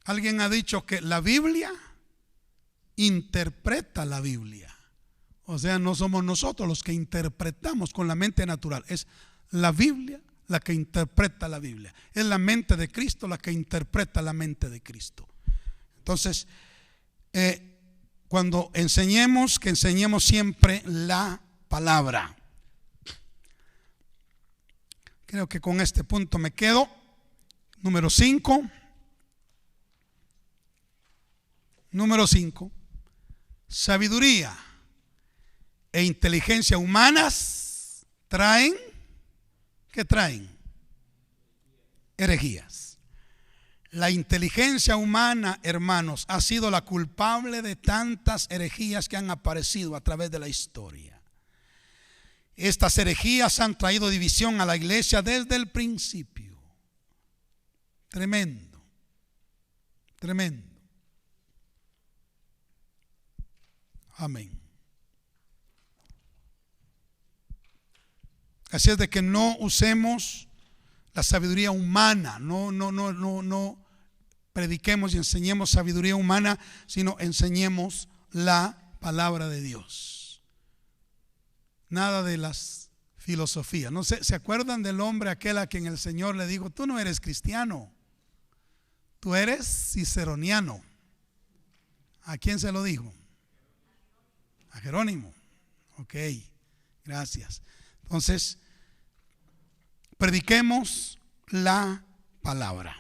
Speaker 1: Alguien ha dicho que la Biblia interpreta la Biblia. O sea, no somos nosotros los que interpretamos con la mente natural. Es la Biblia la que interpreta la Biblia. Es la mente de Cristo la que interpreta la mente de Cristo. Entonces, cuando enseñemos, que enseñemos siempre la palabra. Creo que con este punto me quedo. Número 5. Sabiduría e inteligencia humanas traen, ¿qué traen? Herejías. La inteligencia humana, hermanos, ha sido la culpable de tantas herejías que han aparecido a través de la historia. Estas herejías han traído división a la iglesia desde el principio. Tremendo, tremendo. Amén. Así es de que no usemos la sabiduría humana, no prediquemos y enseñemos sabiduría humana, sino enseñemos la palabra de Dios. Nada de las filosofías. No sé, ¿se acuerdan del hombre aquel a quien el Señor le dijo: tú no eres cristiano, tú eres ciceroniano? ¿A quién se lo dijo? A Jerónimo. Ok, gracias. Entonces, prediquemos la palabra.